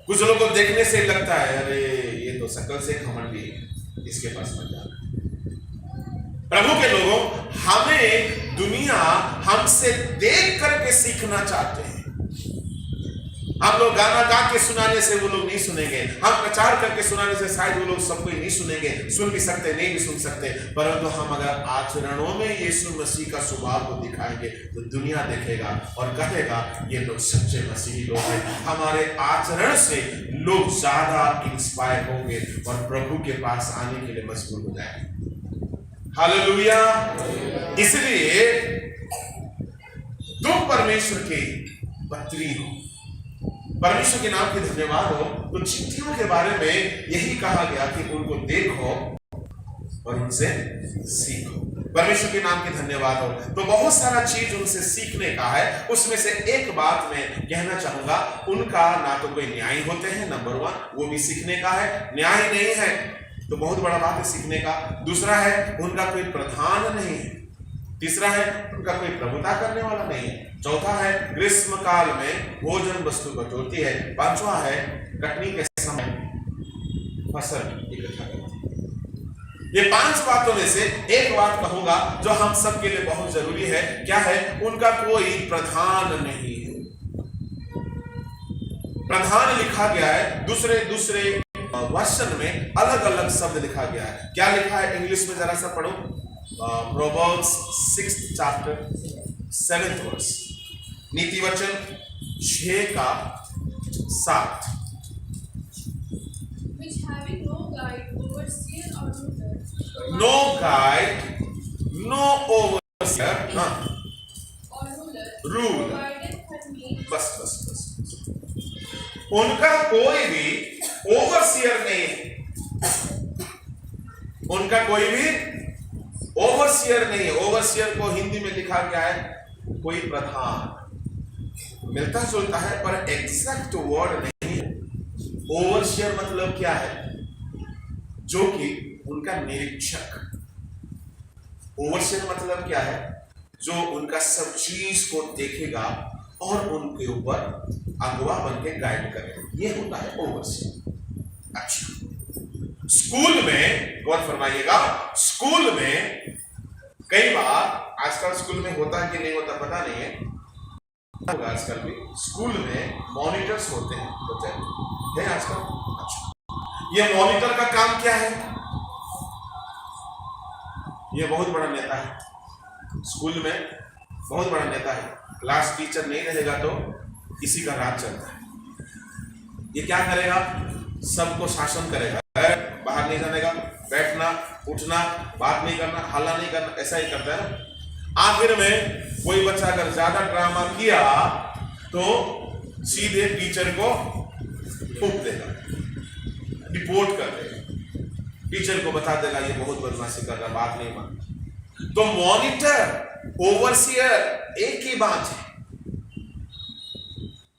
कुछ लोग को देखने से लगता है अरे ये तो शकल से घमंडी, इसके पास मत जाना। प्रभु के लोगों, हमें दुनिया हमसे देख करके सीखना चाहते हैं। हम लोग गाना गा के सुनाने से वो लोग नहीं सुनेंगे, हम प्रचार करके सुनाने से शायद वो लोग सब कोई नहीं सुनेंगे, सुन भी सकते नहीं भी सुन सकते, परंतु हम अगर आचरणों में यीशु मसीह का स्वभाव को दिखाएंगे तो दुनिया देखेगा और कहेगा ये लोग सच्चे मसीही लोग हैं। हमारे आचरण से लोग ज्यादा इंस्पायर होंगे और प्रभु के पास आने के लिए मजबूर हो जाएंगे। हालेलुया। इसलिए तुम परमेश्वर की पत्री हो, परमेश्वर के नाम की धन्यवाद हो। तो चिट्ठियों के बारे में यही कहा गया कि उनको देखो और उनसे सीखो। परमेश्वर के नाम की धन्यवाद हो। तो बहुत सारा चीज उनसे सीखने का है। उसमें से एक बात मैं कहना चाहूंगा, उनका ना तो कोई न्याय होते हैं, नंबर 1, वो भी सीखने का है। न्याय नहीं है तो बहुत बड़ा बात है सीखने का। दूसरा है उनका कोई प्रधान नहीं है। तीसरा है उनका कोई प्रभुता करने वाला नहीं है। चौथा है ग्रीष्म काल में भोजन वस्तु बटोरती है। पांचवा है कटनी के समय फसल इकट्ठा करती है। ये 5 बातों में से एक बात कहूंगा जो हम सब के लिए बहुत जरूरी है। क्या है? उनका कोई प्रधान नहीं है। प्रधान लिखा गया है दूसरे वर्षन में अलग अलग शब्द लिखा गया है। क्या लिखा है इंग्लिश में जरा सा पढ़ो। Proverbs 6th chapter 7th verse, नीति वचन 6:7। Which having no guide, overseer or ruler, No guide, no overseer, or ruler, Ruler. provideth her meat, बस। उनका कोई भी ओवरसियर नहीं, उनका कोई भी ओवरसियर नहीं है। ओवरसियर को हिंदी में लिखा गया है कोई प्रधान, मिलता जुलता है पर एग्जैक्ट वर्ड नहीं है। ओवरसियर मतलब क्या है? जो कि उनका निरीक्षक। ओवरसीयर मतलब क्या है? जो उनका सब चीज को देखेगा और उनके ऊपर अगवा बन के गाइड करेगा, ये होता है ओवरसीयर। अच्छा, स्कूल में गौर फरमाइएगा, स्कूल में कई बार, आजकल स्कूल में होता है कि नहीं होता पता नहीं है, होगा आजकल भी, स्कूल में मॉनिटर्स होते हैं आजकल। अच्छा, ये मॉनिटर का काम क्या है? ये बहुत बड़ा नेता है, स्कूल में बहुत बड़ा नेता है। क्लास टीचर नहीं रहेगा तो किसी का राज चलता है। ये क्या करेगा? सबको शासन करेगा, बाहर नहीं जाने का, बैठना उठना, बात नहीं करना, हल्ला नहीं करना, ऐसा ही करता है ना। आखिर में कोई बच्चा अगर ज्यादा ड्रामा किया तो सीधे टीचर को फूंक देगा, रिपोर्ट कर देगा, टीचर को बता देगा ये बहुत बदमाशी कर रहा, बात नहीं मान। तो मॉनिटर, ओवरसीयर एक ही बात है।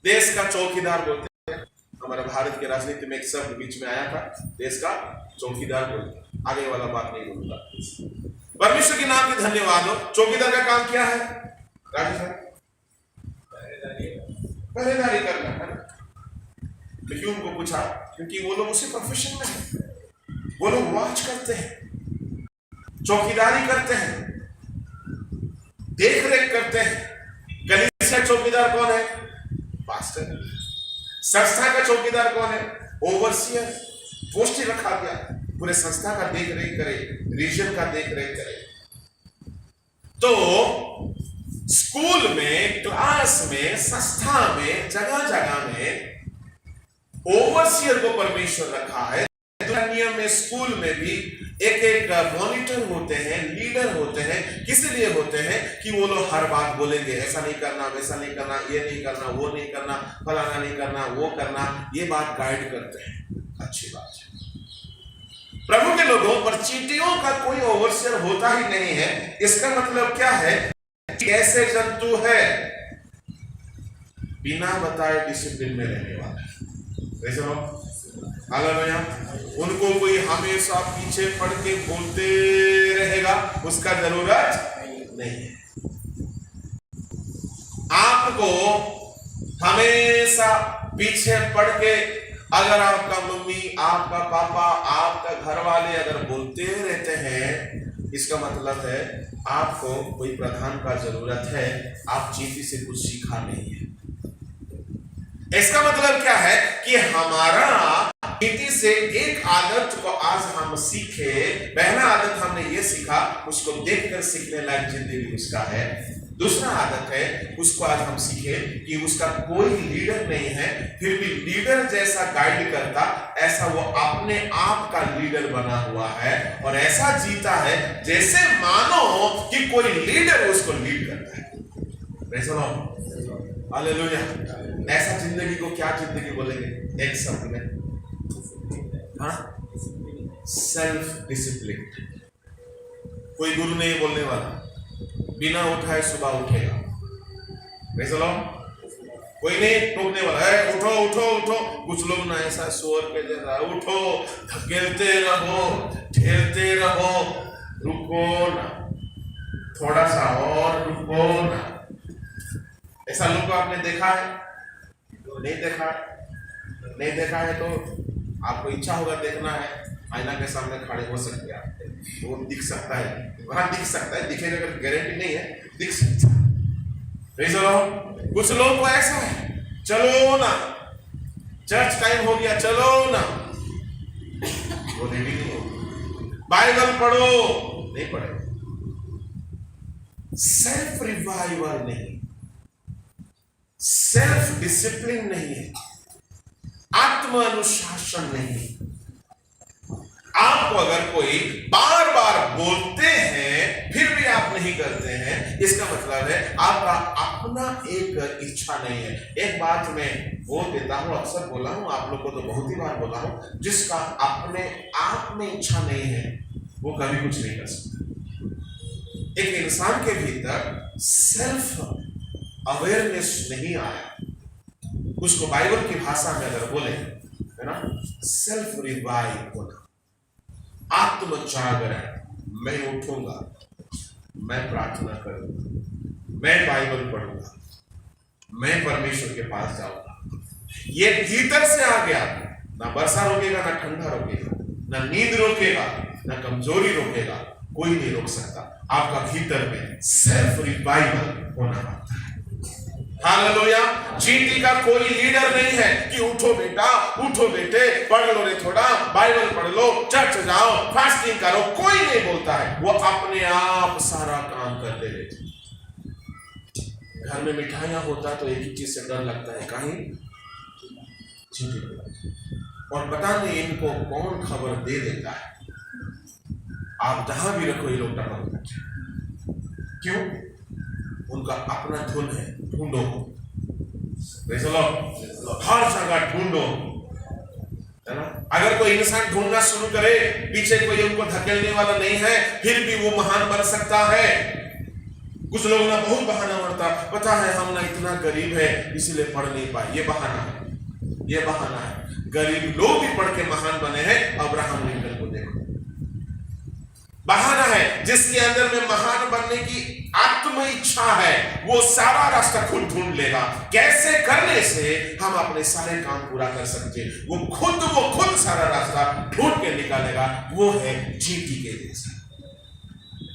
देश का चौकीदार बोलते हैं, हमारे भारत के राजनीति में एक शब्द बीच में आया था, देश का चौकीदार बोलते हैं। आगे वाला बात नहीं बोलूंगा। परमेश्वर के नाम की धन्यवाद हो। चौकीदार का काम क्या है? राजेश सर, पहरेदारी करना है ना। तो क्यों उनको पूछा? क्योंकि वो लोग उसी प्रोफेशन में है, वो लोग वॉच करते हैं, चौकीदारी करते हैं, देख रेख करते हैं। कलीसिया का चौकीदार कौन है? पास्टर। संस्था का चौकीदार कौन है? ओवरसीयर। पोस्ट ही रखा गया, पूरे संस्था का देख रेख करे, रीजन का देख रेख करे। तो स्कूल में, क्लास में, संस्था में, जगह जगह में ओवरसीयर को परमेश्वर रखा है। नियम में स्कूल में भी एक एक मॉनिटर होते हैं, लीडर होते हैं। किस लिए होते हैं? कि वो लोग हर बात बोलेंगे, ऐसा नहीं करना, वैसा नहीं करना, ये नहीं करना, वो नहीं करना, फलाना नहीं करना, वो करना, ये बात गाइड करते हैं। अच्छी बात है। प्रभु के लोगों पर चींटियों का कोई ओवरसीयर होता ही नहीं है। इसका मतलब क्या है? कैसे जंतु है, बिना बताए डिसिप्लिन में रहने वाला है। हालेलुया। उनको कोई हमेशा पीछे पड़ के बोलते रहेगा, उसका जरूरत नहीं है। आपको हमेशा पीछे पड़ के, अगर आपका मम्मी, आपका पापा, आपका घर वाले अगर बोलते रहते हैं, इसका मतलब है आपको कोई प्रधान का जरूरत है। आप चींटी से कुछ सीखा नहीं है। इसका मतलब क्या है? कि हमारा चींटी से एक आदत को आज हम सीखे। पहला आदत हमने ये सीखा, उसको देखकर सीखने लायक जिंदगी उसका है। दूसरा आदत है, उसको आज हम सीखे कि उसका कोई लीडर नहीं है, फिर भी लीडर जैसा गाइड करता, ऐसा वो अपने आप का लीडर बना हुआ है और ऐसा जीता है जैसे मानो कि कोई लीडर उसको लीड करता है। Praise the Lord, hallelujah. ऐसा जिंदगी को क्या जिंदगी बोलेंगे? एक शब्द में, हाँ, सेल्फ डिसिप्लिन। कोई गुरु नहीं बोलने वाला, बिना उठाए सुबह उठेगा। Praise the Lord. कोई नहीं टोकने वाला है, उठो उठो उठो। कुछ लोग ना ऐसा सोर के जैसा, उठो, धकेलते रहो, ठेलते रहो, रुको ना, थोड़ा सा और रुको ना। ऐसा लोग को आपने देखा है? नहीं देखा? नहीं देखा है तो आपको इच्छा होगा देखना है, आईना के सामने खड़े हो सकते हैं आप, वो दिख सकता है, वहां दिख सकता है, दिखेगा अगर गारंटी नहीं है, दिख सकता है। Praise the Lord. कुछ लोग को ऐसा है, चलो ना, चर्च टाइम हो गया, चलो ना, वो रेडी नहीं हो। बाइबल पढ़ो, नहीं पढ़े। सेल्फ रिवाइवल नहीं, सेल्फ डिसिप्लिन नहीं है, आत्म अनुशासन नहीं। आपको अगर कोई बार बार बोलते हैं फिर भी आप नहीं करते हैं, इसका मतलब है आपका अपना एक इच्छा नहीं है। एक बात मैं बोल देता हूं, अक्सर बोला हूं, आप लोग को तो बहुत ही बार बोला हूं, जिसका अपने आप में इच्छा नहीं है वो कभी कुछ नहीं कर सकता। एक इंसान के भीतर सेल्फ अवेयरनेस नहीं आया, उसको बाइबल की भाषा में अगर बोले, है ना, सेल्फ रिवाइव होना। आत्म जागरण, मैं उठूंगा, मैं प्रार्थना करूंगा, मैं बाइबल पढ़ूंगा, मैं परमेश्वर के पास जाऊंगा। ये भीतर से आ गया, ना वर्षा रोकेगा, ना ठंडा रोकेगा, ना नींद रोकेगा, ना कमजोरी रोकेगा, कोई नहीं रोक सकता। आपका भीतर में सेल्फ रिवाइवल होना पड़ता है। हालेलुया। जीटी का कोई लीडर नहीं है कि उठो बेटा, उठो बेटे, पढ़ लो रे थोड़ा, बाइबल पढ़ लो, चर्च जाओ, फास्टिंग करो, कोई नहीं बोलता है। वो अपने आप सारा काम करते रहते। घर में मिठाइयां होता तो एक ही चीज से डर लगता है, कहीं चींटी, और पता नहीं इनको कौन खबर दे देता है। आप जहां भी रखो ये लोग टपक जाते। क्यों? उनका अपना धुन है, ढूंढो, हर जगह ढूंढो, है ना। अगर कोई इंसान ढूंढना शुरू करे, पीछे कोई उनको धकेलने वाला नहीं है, फिर भी वो महान बन सकता है। कुछ लोग ना बहुत बहाना मारता, पता है हम ना इतना गरीब है इसलिए पढ़ नहीं पाए, ये बहाना है, ये बहाना है। गरीब लोग भी पढ़ के महान बने हैं। अब्राहम लिंकन को देखो, बहाना है। जिसके अंदर में महान बनने की आत्म इच्छा है, वो सारा रास्ता खुद ढूंढ लेगा। कैसे करने से हम अपने सारे काम पूरा कर सकते, वो खुद सारा रास्ता ढूंढ के निकालेगा। वो है जीटी के जैसा।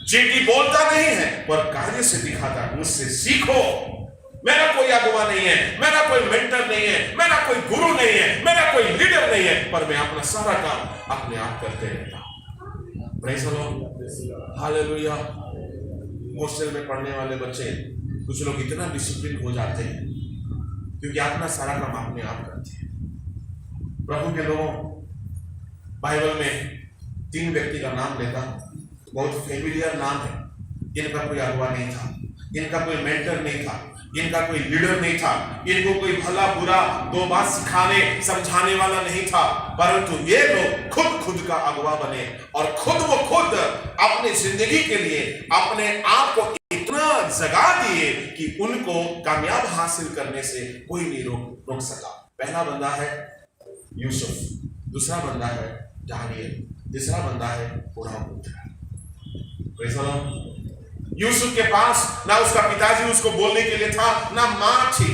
जीटी बोलता नहीं है पर कार्य से दिखाता है। मुझसे सीखो, मेरा कोई अगुवा नहीं है, मेरा कोई मेंटर नहीं है, मेरा कोई गुरु नहीं है, मेरा कोई लीडर नहीं है, पर मैं अपना सारा काम अपने आप करते रहता हूं। Praise the Lord, hallelujah. Hostel में पढ़ने वाले बच्चे, कुछ लोग इतना डिसिप्लिन हो जाते हैं क्योंकि अपना सारा काम अपने आप करते हैं। प्रभु के लोगों, बाइबल में 3 व्यक्ति का नाम लेता हूं, बहुत फेमिलियर नाम है। इनका कोई अगुवा नहीं था, इनका कोई मेंटर नहीं था, इनका कोई लीडर नहीं था, इनको कोई भला बुरा 2 बात सिखाने समझाने वाला नहीं था, परंतु ये लोग खुद का अगुवा बने और खुद अपनी जिंदगी के लिए अपने आप को इतना जगा दिए कि उनको कामयाब हासिल करने से कोई नहीं रोक सका। पहला बंदा है यूसुफ, दूसरा बंदा है दानियल, तीसरा बंदा है प्रेज़ द लॉर्ड। यूसुफ के पास ना उसका पिताजी उसको बोलने के लिए था, ना मां थी।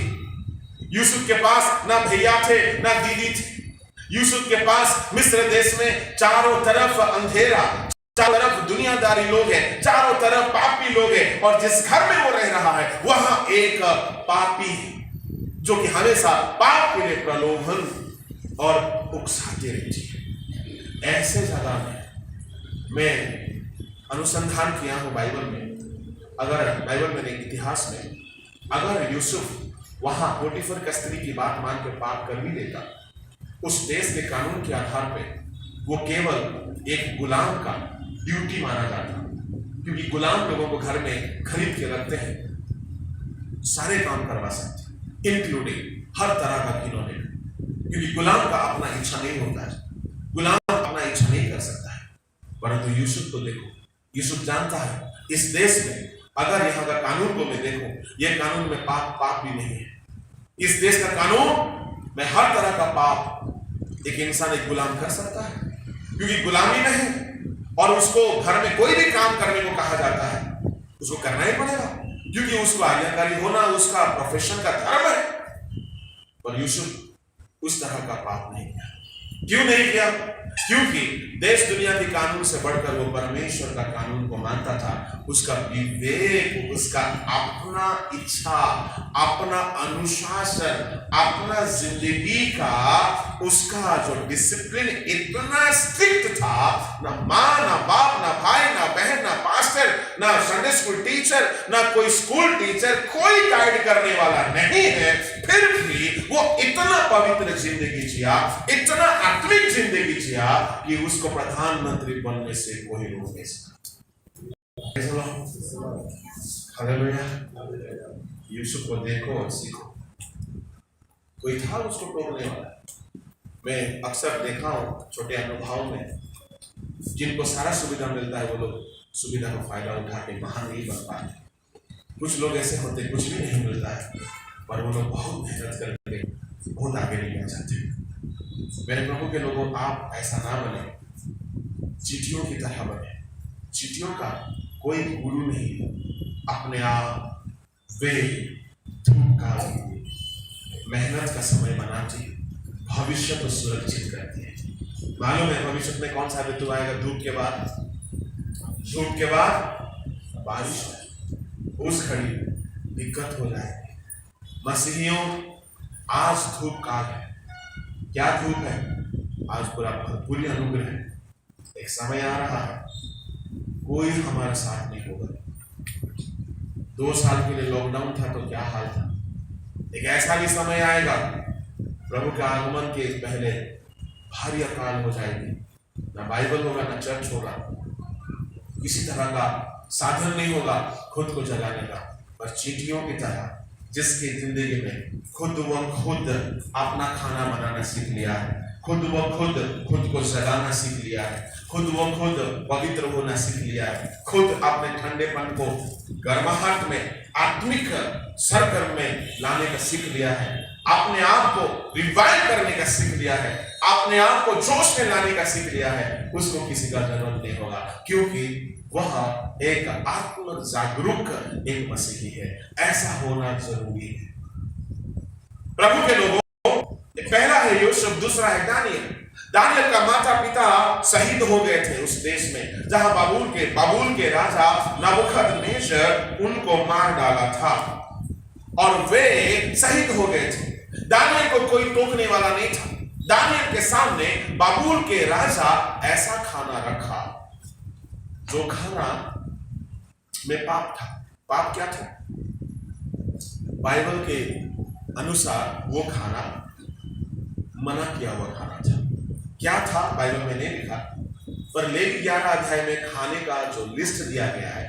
यूसुफ के पास ना भैया थे, ना दीदी थी। यूसुफ के पास मिस्र देश में चारों तरफ अंधेरा, चारों तरफ दुनियादारी लोग हैं, चारों तरफ पापी लोग हैं, और जिस घर में वो रह रहा है वहां एक पापी जो कि हमेशा पाप के लिए प्रलोभन और उकसाते रहती है। ऐसे जगह में मैं अनुसंधान किया हूं बाइबल में। अगर बाइबल में नहीं, इतिहास में, अगर यूसुफ वहां पोटीफर का स्त्री की बात मान के पाप कर भी लेता, उस देश के कानून के आधार पे वो केवल एक गुलाम का ड्यूटी माना जाता, क्योंकि गुलाम लोगों को घर में खरीद के रखते हैं, सारे काम करवा सकते, इंक्लूडिंग हर तरह का खिलौने, क्योंकि गुलाम का अपना इच्छा नहीं होता है, गुलाम अपना इच्छा नहीं कर सकता है। परंतु यूसुफ को देखो, यूसुफ जानता है इस देश में अगर यहाँ का कानून को मैं देखूं, यह कानून में पाप भी नहीं है। इस देश का कानून में हर तरह का पाप एक इंसान एक गुलाम कर सकता है, क्योंकि गुलामी में है और उसको घर में कोई भी काम करने को कहा जाता है, उसको करना ही पड़ेगा, क्योंकि उसको आज्ञाकारी होना उसका प्रोफेशन का धर्म है। पर यूसुफ उस तरह का पाप नहीं किया। क्यों नहीं किया? क्योंकि देश दुनिया के कानून से बढ़कर वो परमेश्वर का कानून को मानता था। उसका विवेक, उसका अपना इच्छा, अपना अनुशासन, अपना जिंदगी का उसका जो डिसिप्लिन इतना स्ट्रिक्ट था, ना माँ, ना बाप, ना भाई, ना बहन, ना पास्टर, ना संडे स्कूल टीचर, ना कोई स्कूल टीचर, कोई गाइड करने वाला नहीं है, फिर भी वो इतना पवित्र जिंदगी जिया, इतना आत्मिक जिंदगी जिया कि उसको प्रधानमंत्री बनने से कोई रोक नहीं सकता। हालेलुया। यूसुफ को देखो और सीखो। कोई था उसको टोकने वाला? मैं अक्सर देखा हूँ छोटे अनुभव में, जिनको सारा सुविधा मिलता है वो लोग सुविधा का फायदा उठा के महान नहीं बन पाते। कुछ लोग ऐसे होते, कुछ भी नहीं मिलता है पर वो लोग बहुत मेहनत करके बहुत आगे निकल जाते हैं। मेरे प्रभु के लोगों, आप ऐसा ना बने चींटियों की तरह बने। चींटियों का कोई गुरु नहीं है, अपने आप वे धूप का मेहनत का समय बनाती है, भविष्य को सुरक्षित करती है। मालूम है भविष्य में कौन सा ऋतु आएगा? धूप के बाद बारिश है। उस घड़ी दिक्कत हो जाएगी। मसीहियों, आज धूप काल है। क्या धूप है? आज पूरा भरपूर अनुग्रह है। एक समय आ रहा है, कोई हमारा साथ नहीं होगा। 2 साल के लिए लॉकडाउन था तो क्या हाल था। एक ऐसा भी समय आएगा, प्रभु के आगमन के पहले भारी अकाल हो जाएगी। ना बाइबल होगा, ना चर्च होगा, किसी तरह का साधन नहीं होगा खुद को जगाने का। पर चींटियों की तरह जिसकी जिंदगी में खुद अपना खाना बनाना सीख लिया है, खुद को जगाना सीख लिया है, खुद पवित्र होना सीख लिया है, खुद अपने ठंडेपन को गर्माहट में आत्मिक सरगर्म में लाने का सीख लिया है, अपने आप को रिवाइव करने का सीख लिया है, अपने आप को जोश में लाने का सीख लिया है, उसको किसी का जरूरत नहीं होगा, क्योंकि वह एक आत्म जागरूक एक मसीही है। ऐसा होना जरूरी है। प्रभु के लोगों, पहला है यूसुफ, दूसरा है दानियल का माता पिता शहीद हो गए थे उस देश में जहां बाबुल के राजा नबूकदनेस्सर उनको मार डाला था और वे शहीद हो गए थे। दानियल को कोई टोकने वाला नहीं था। दानियल के सामने बाबुल के राजा ऐसा खाना रखा जो खाना में पाप था। पाप क्या था? बाइबल के अनुसार वो खाना मना किया हुआ खाना था। क्या था बाइबल में नहीं लिखा, पर लेवी 11 अध्याय में खाने का जो लिस्ट दिया गया है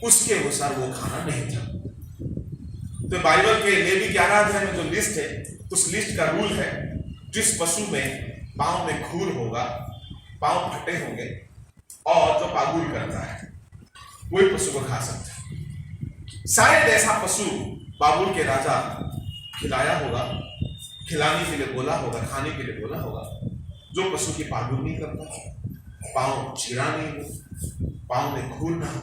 उसके अनुसार वो खाना नहीं था। तो बाइबल के लेवी 11 अध्याय में जो लिस्ट है, उस लिस्ट का रूल है, जिस पशु में पांव में खूर होगा, पांव फटे होंगे और जो पागुल करता है वही पशु को खा सकता है। शायद ऐसा पशु बाबुल के राजा खिलाया होगा, खिलाने के लिए बोला होगा, खाने के लिए बोला होगा, जो पशु की पागुल नहीं करता, पांव चीरा नहीं हो, पांव में खूर ना हो।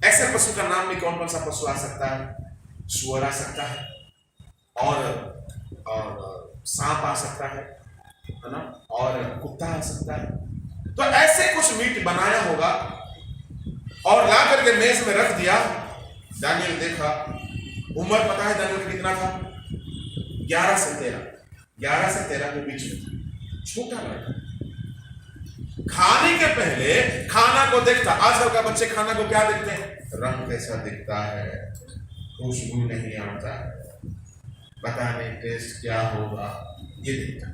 ऐसे पशु का नाम में कौन कौन सा पशु आ सकता है? सुअर आ सकता है और सांप आ सकता है ना, और कुत्ता आ सकता है। तो ऐसे कुछ मीट बनाया होगा और ला करके मेज में रख दिया। दानियल देखा, उम्र पता है दानियल कितना था? 11 से 13 के बीच में था, छोटा लड़का। खाने के पहले खाना को देखता। आजकल का बच्चे खाना को क्या देखते हैं? रंग कैसा दिखता है, खुशबू नहीं आता है, पता नहीं टेस्ट क्या होगा, ये देखता।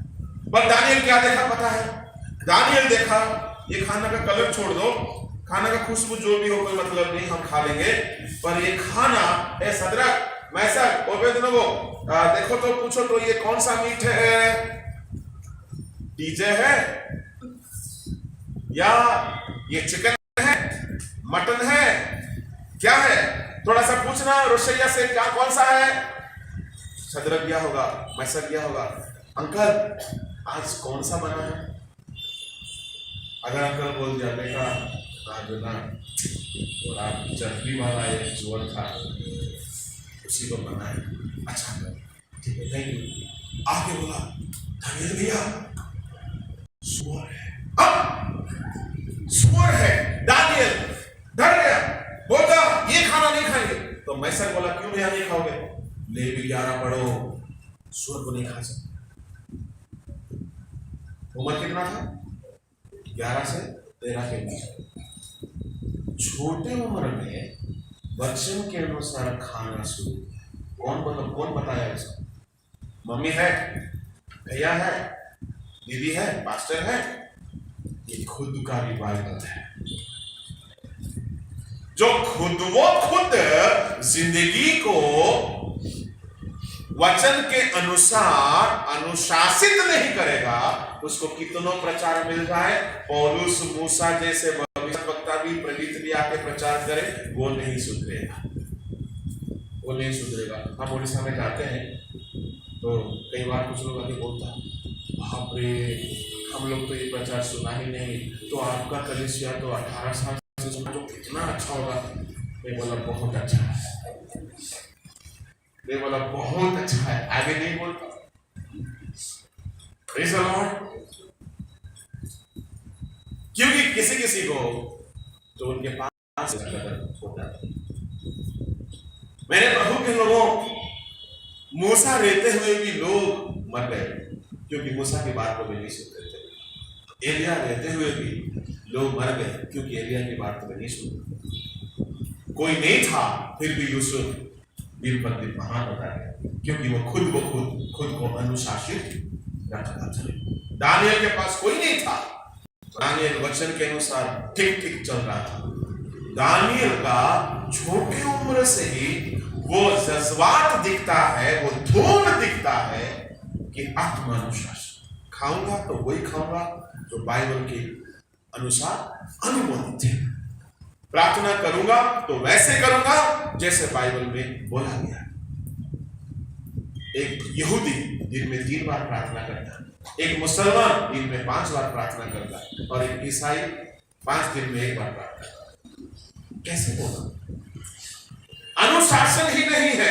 पर दानियल क्या देखा पता है? दानियल देखा, ये खाना का कलर छोड़ दो, खाना का खुशबू जो भी हो कोई मतलब नहीं, हम खा लेंगे, पर ये खाना ए सदरक मैसक ओबेदनगो देखो तो पूछो तो ये कौन सा मीट है? डीजे है या ये चिकन है, मटन है, क्या है? थोड़ा सा पूछना रोशैया से, क्या कौन सा है? सदरक गया होगा, मैसक गया होगा, अंकल आज कौन सा बना है? अगर अंकल बोल दिया बेटा आज ना थोड़ा चर्बी वाला एक जोर था, उसी को बना है। अच्छा ठीक है, थैंक यू। आगे बोला धनिया भैया सुअर है, सुअर है। दानियल डर गया, बोलता ये खाना नहीं खाएंगे। तो मैसर बोला क्यों भैया नहीं खाओगे? लेवी 11 पढ़ो, सुअर को नहीं खा सकते। उम्र कितना था? 11 से 13 के बीच। छोटे उम्र में वचन के अनुसार खाना शुरू किया। कौन बताया इसको? मम्मी है, भैया है, दीदी है, पास्टर है? ये खुद का रिवाइवल है, जो खुद जिंदगी को वचन के अनुसार अनुशासित नहीं करेगा, उसको कितनों प्रचार मिल जाए, पौलुस मूसा जैसे भविष्यवक्ता भी प्रेरित भी आके प्रचार करे, वो नहीं सुधरेगा, वो नहीं सुधरेगा। हम उड़ीसा में जाते हैं तो कई बार कुछ लोग आके बोलता बाप रे, हम लोग तो ये प्रचार सुना ही नहीं, तो आपका कलीसिया तो 18 साल से सुना, तो कितना अच्छा होगा। मैं बोला बहुत अच्छा है, मैं बोला बहुत अच्छा है, आगे नहीं बोलता। Praise the Lord। क्योंकि किसी किसी को तो उनके पास होता है। मेरे प्रभु के लोगों, मूसा रहते हुए भी लोग मर गए क्योंकि मूसा की बात को वे नहीं सुनते थे। एलिया रहते हुए भी लोग मर गए क्योंकि एलिया की बात को वे नहीं सुनते। कोई नहीं था, फिर भी यूसुफ दिन पर दिन महान होता है क्योंकि वो खुद को अनुशासित रखता था। दानियल के पास कोई नहीं था, दानियल वचन के अनुसार ठीक ठीक चल रहा था। दानियल का छोटी उम्र से ही वो जज्बात दिखता है, वो धूम दिखता है कि आत्मानुशासन, खाऊंगा तो वही खाऊंगा जो बाइबल के अनुसार अनुमोदित है, प्रार्थना करूंगा तो वैसे करूंगा जैसे बाइबल में बोला गया है। एक यहूदी दिन में 3 बार प्रार्थना करता है, एक मुसलमान दिन में 5 बार प्रार्थना करता है, और एक ईसाई 5 दिन में 1 बार प्रार्थना करता है। कैसे होगा? अनुशासन ही नहीं है,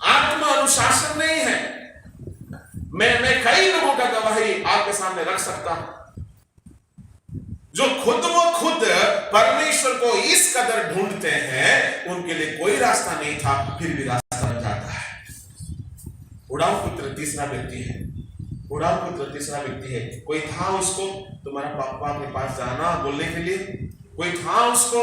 आत्मा अनुशासन नहीं है। मैं कई लोगों का गवाही आपके सामने रख सकता हूं जो खुद परमेश्वर को इस कदर ढूंढते हैं, उनके लिए कोई रास्ता नहीं था, फिर भी रास्ता बन जाता है। उड़ाऊ पुत्र तीसरा व्यक्ति है, उड़ाऊ पुत्र तीसरा व्यक्ति है। कोई था उसको तुम्हारा पापा के पास जाना बोलने के लिए, कोई था उसको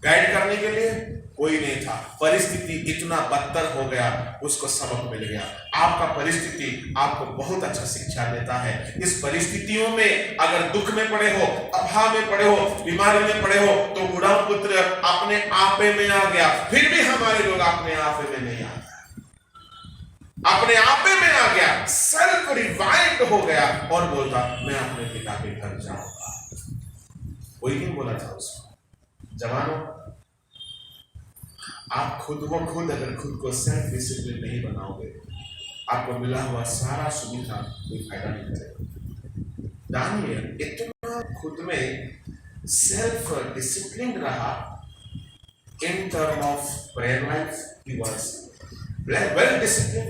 गाइड करने के लिए, कोई नहीं था। परिस्थिति इतना बदतर हो गया, उसको सबक मिल गया। आपका परिस्थिति आपको बहुत अच्छा शिक्षा देता है। इस परिस्थितियों में अगर दुख में पड़े हो, अभाव में पड़े हो, बीमारी में पड़े हो, तो उड़ाऊ पुत्र अपने आपे में आ गया। फिर भी हमारे लोग अपने आपे में नहीं आते, अपने आपे में आ गया, सेल्फ रिवाइव्ड हो गया और बोलता मैं अपने पिता के घर जाऊंगा। कोई नहीं बोला था उसको। जवानों, आप खुद अगर खुद को सेल्फ डिसिप्लिन नहीं बनाओगे, आपको मिला हुआ सारा सुविधा कोई फायदा नहीं करेगा। दानियल इतना खुद में सेल्फ डिसिप्लिन रहा, in term of prayer life he was well discipline,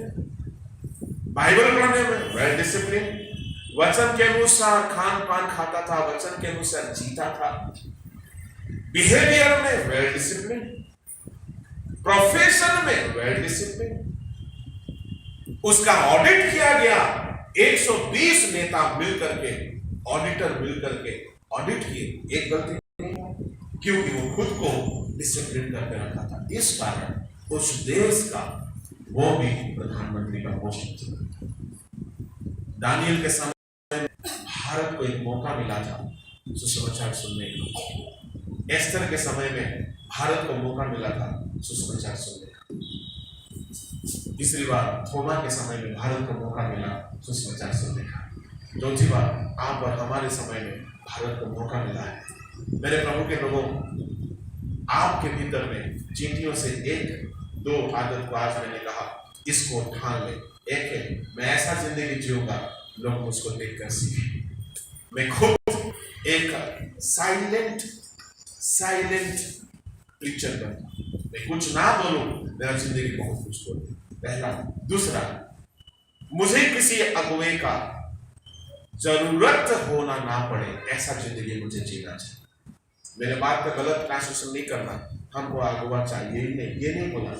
Bible पढ़ने में वेल डिसिप्लिन, वचन के अनुसार खान पान खाता था, वचन के अनुसार जीता था, बिहेवियर में वेल डिसिप्लिन, प्रोफेशन में वेल डिसिप्लिन। उसका ऑडिट किया गया, 120 नेता मिलकर के, ऑडिटर मिलकर के ऑडिट किए, एक गलती नहीं, क्योंकि वो खुद को डिसिप्लिन करके रखा था। इस कारण उस देश का वो भी प्रधानमंत्री का पोस्ट था। दानियल के समय भारत को एक मौका मिला था सुसमाचार सुनने का। एस्तर के समय में भारत को मौका मिला था सुसमाचार सुनने का। तीसरी बार थोमा के समय में भारत को मौका मिला सुसमाचार सुनने का। चौथी बार आप और हमारे समय में भारत को मौका मिला है। मेरे प्रभु के लोगों, आपके भीतर में चींटियों से 1-2 आदत को आज मैंने कहा इसको ठान ले। एक है, मैं ऐसा जिंदगी जीऊंगा लोग मुझको देखकर सीखे। मैं खुद एक साइलेंट प्रीचर बनूं, मैं कुछ ना बोलूं, मेरा जिंदगी बहुत कुछ बोले। पहला। दूसरा, मुझे किसी अगुवे का जरूरत होना ना पड़े, ऐसा जिंदगी मुझे जीना चाहिए। मेरे बात का गलत ट्रांसलेशन नहीं करना, हमको अगुवा चाहिए ही नहीं, ये नहीं बोला।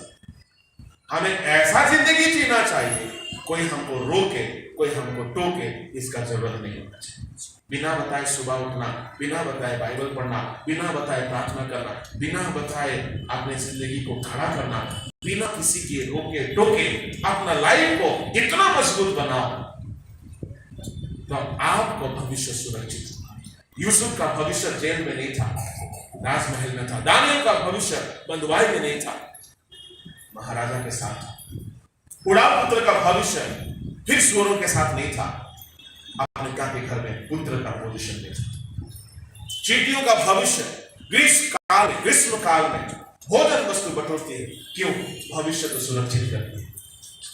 हमें ऐसा जिंदगी जीना चाहिए, कोई हमको रोके, कोई हमको टोके, इसका जरूरत नहीं होना चाहिए। बिना बताए सुबह उठना, बिना बताए बाइबल पढ़ना, बिना बताए प्रार्थना करना, बिना बताए अपने जिंदगी को खड़ा करना, बिना किसी के रोके टोके अपना लाइफ को इतना मजबूत बनाओ तो आपको भविष्य सुरक्षित होगा। यूसुफ का भविष्य जेल में नहीं था, राजमहल में था। दानियल का भविष्य बंधुआई में नहीं था, महाराजा के साथ था। उड़ाऊ पुत्र का भविष्य फिर सुअरों के साथ नहीं था, अपने पिता के घर में पुत्र का पोजीशन में था। चींटियों का भविष्य ग्रीष्म काल में भोजन वस्तु बटोरती है, क्यों? भविष्य को सुरक्षित करती है।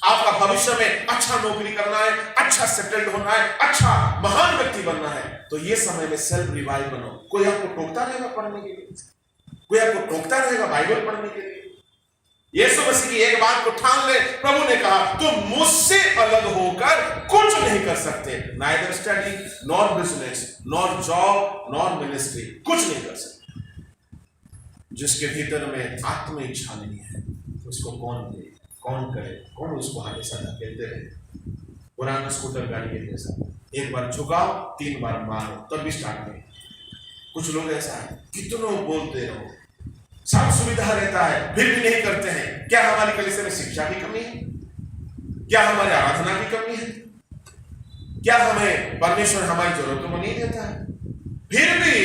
आपका भविष्य में अच्छा नौकरी करना है, अच्छा सेटल्ड होना है, अच्छा महान व्यक्ति बनना है, तो ये समय में सेल्फ रिवाइव बनो। कोई आपको टोकता रहेगा पढ़ने के लिए, कोई आपको टोकता रहेगा बाइबल पढ़ने के लिए। यीशु मसीह की एक बात को ठान ले, प्रभु ने कहा तुम मुझसे अलग होकर कुछ नहीं कर सकते, neither study nor business nor job nor ministry, कुछ नहीं कर सकते। जिसके भीतर में आत्म इच्छा नहीं है उसको कौन दे, कौन करे, कौन उसको हमेशा धकेलते रहे। पुराना स्कूटर गाड़ी के जैसा, एक बार झुकाओ 3 बार मारो तब भी स्टार्ट नहीं। कुछ लोग ऐसा है, कितनों बोलते रहो, सब सुविधा रहता है फिर भी नहीं करते हैं। क्या हमारी कलीसिया में शिक्षा की कमी है? क्या हमारी आराधना की कमी है? क्या हमें परमेश्वर हमारी जरूरतों को नहीं देता है? फिर भी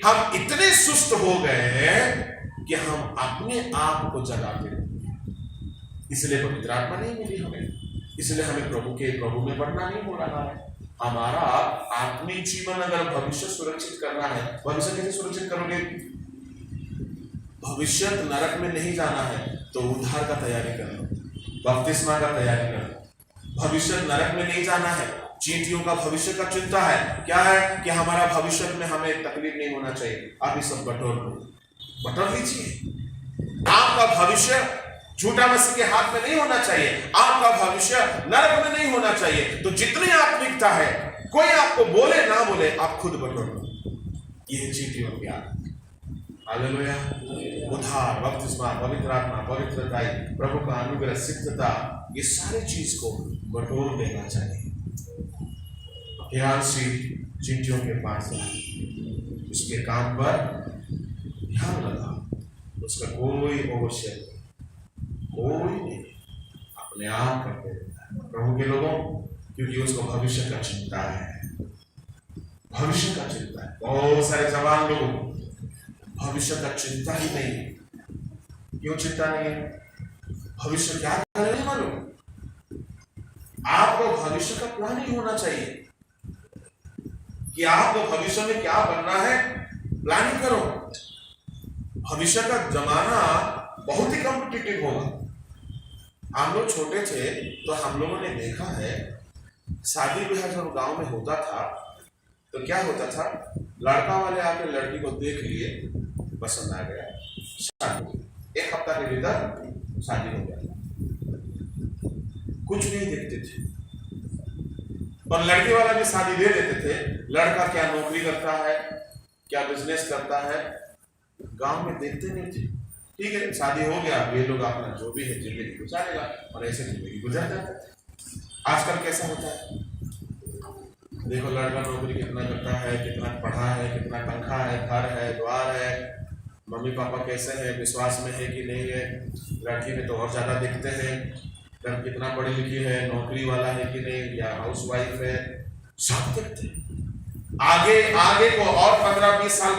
हम इतने सुस्त हो गए हैं कि हम अपने आप को जगाते रहते हैं। इसलिए पवित्र आत्मा नहीं मिली हमें, इसलिए हमें प्रभु में बढ़ना नहीं हो रहा है। हमारा आत्मिक जीवन अगर भविष्य सुरक्षित करना है, भविष्य कैसे सुरक्षित करोगे? भविष्य नरक में नहीं जाना है तो उद्धार का तैयारी कर लो, बपतिस्मा का तैयारी कर लो। भविष्य नरक में नहीं जाना है, चींटियों का भविष्य का चिंता है। क्या है कि हमारा भविष्य में हमें तकलीफ नहीं होना चाहिए। आप ये सब बटोर लो, बटोर लीजिए। आपका भविष्य झूठा मसीह के हाथ में नहीं होना चाहिए, आपका भविष्य नरक में नहीं होना चाहिए। तो जितनी आत्मिकता है, कोई आपको बोले ना बोले, आप खुद बटोर लो। ये चींटियों की आदत। हालेलुया। उद्धार, बपतिस्मा, पवित्र आत्मा, पवित्रता, प्रभु का अनुग्रह, सिद्धता, ये सारी चीज को बटोर लेना चाहिए। ध्यान चींटियों के पास उसके काम पर ध्यान लगा, उसका कोई अवश्य कोई नहीं, अपने आप करते रहता है प्रभु के लोगों, क्योंकि उसको भविष्य का चिंता है, भविष्य का चिंता है। बहुत सारे जवान लोग भविष्य का चिंता ही नहीं है। क्यों चिंता नहीं है? भविष्य क्या करे नहीं मालूम। आपको भविष्य का प्लान ही होना चाहिए कि आपको भविष्य में क्या बनना है, प्लानिंग करो। भविष्य का जमाना बहुत ही कॉम्पिटिटिव होगा। हम लोग छोटे थे तो हम लोगों ने देखा है, शादी ब्याह जब गांव में होता था तो क्या होता था, लड़का वाले आके लड़की को देख लिए, पसंद आ गया, शादी, 1 हफ्ता के भीतर शादी हो गया। कुछ नहीं देखते थे, और लड़के वाला भी शादी दे देते थे। लड़का क्या नौकरी करता है, क्या बिजनेस करता है, गांव में देखते नहीं थे। ठीक है, शादी हो गया, ये लोग अपना जो भी है जिंदगी गुजारेगा, और ऐसे जिंदगी गुजर जाता है। आजकल कैसा होता है, देखो लड़का नौकरी कितना करता है, कितना पढ़ा है, कितना तनख्वाह है, घर है, द्वार है, मम्मी पापा कैसे हैं, विश्वास में है कि नहीं है। लड़की में तो और ज्यादा देखते हैं, लड़की कितना पढ़ी लिखी है, नौकरी वाला है कि नहीं, या हाउस वाइफ है, सब देखते हैं। आगे को और 15-20 साल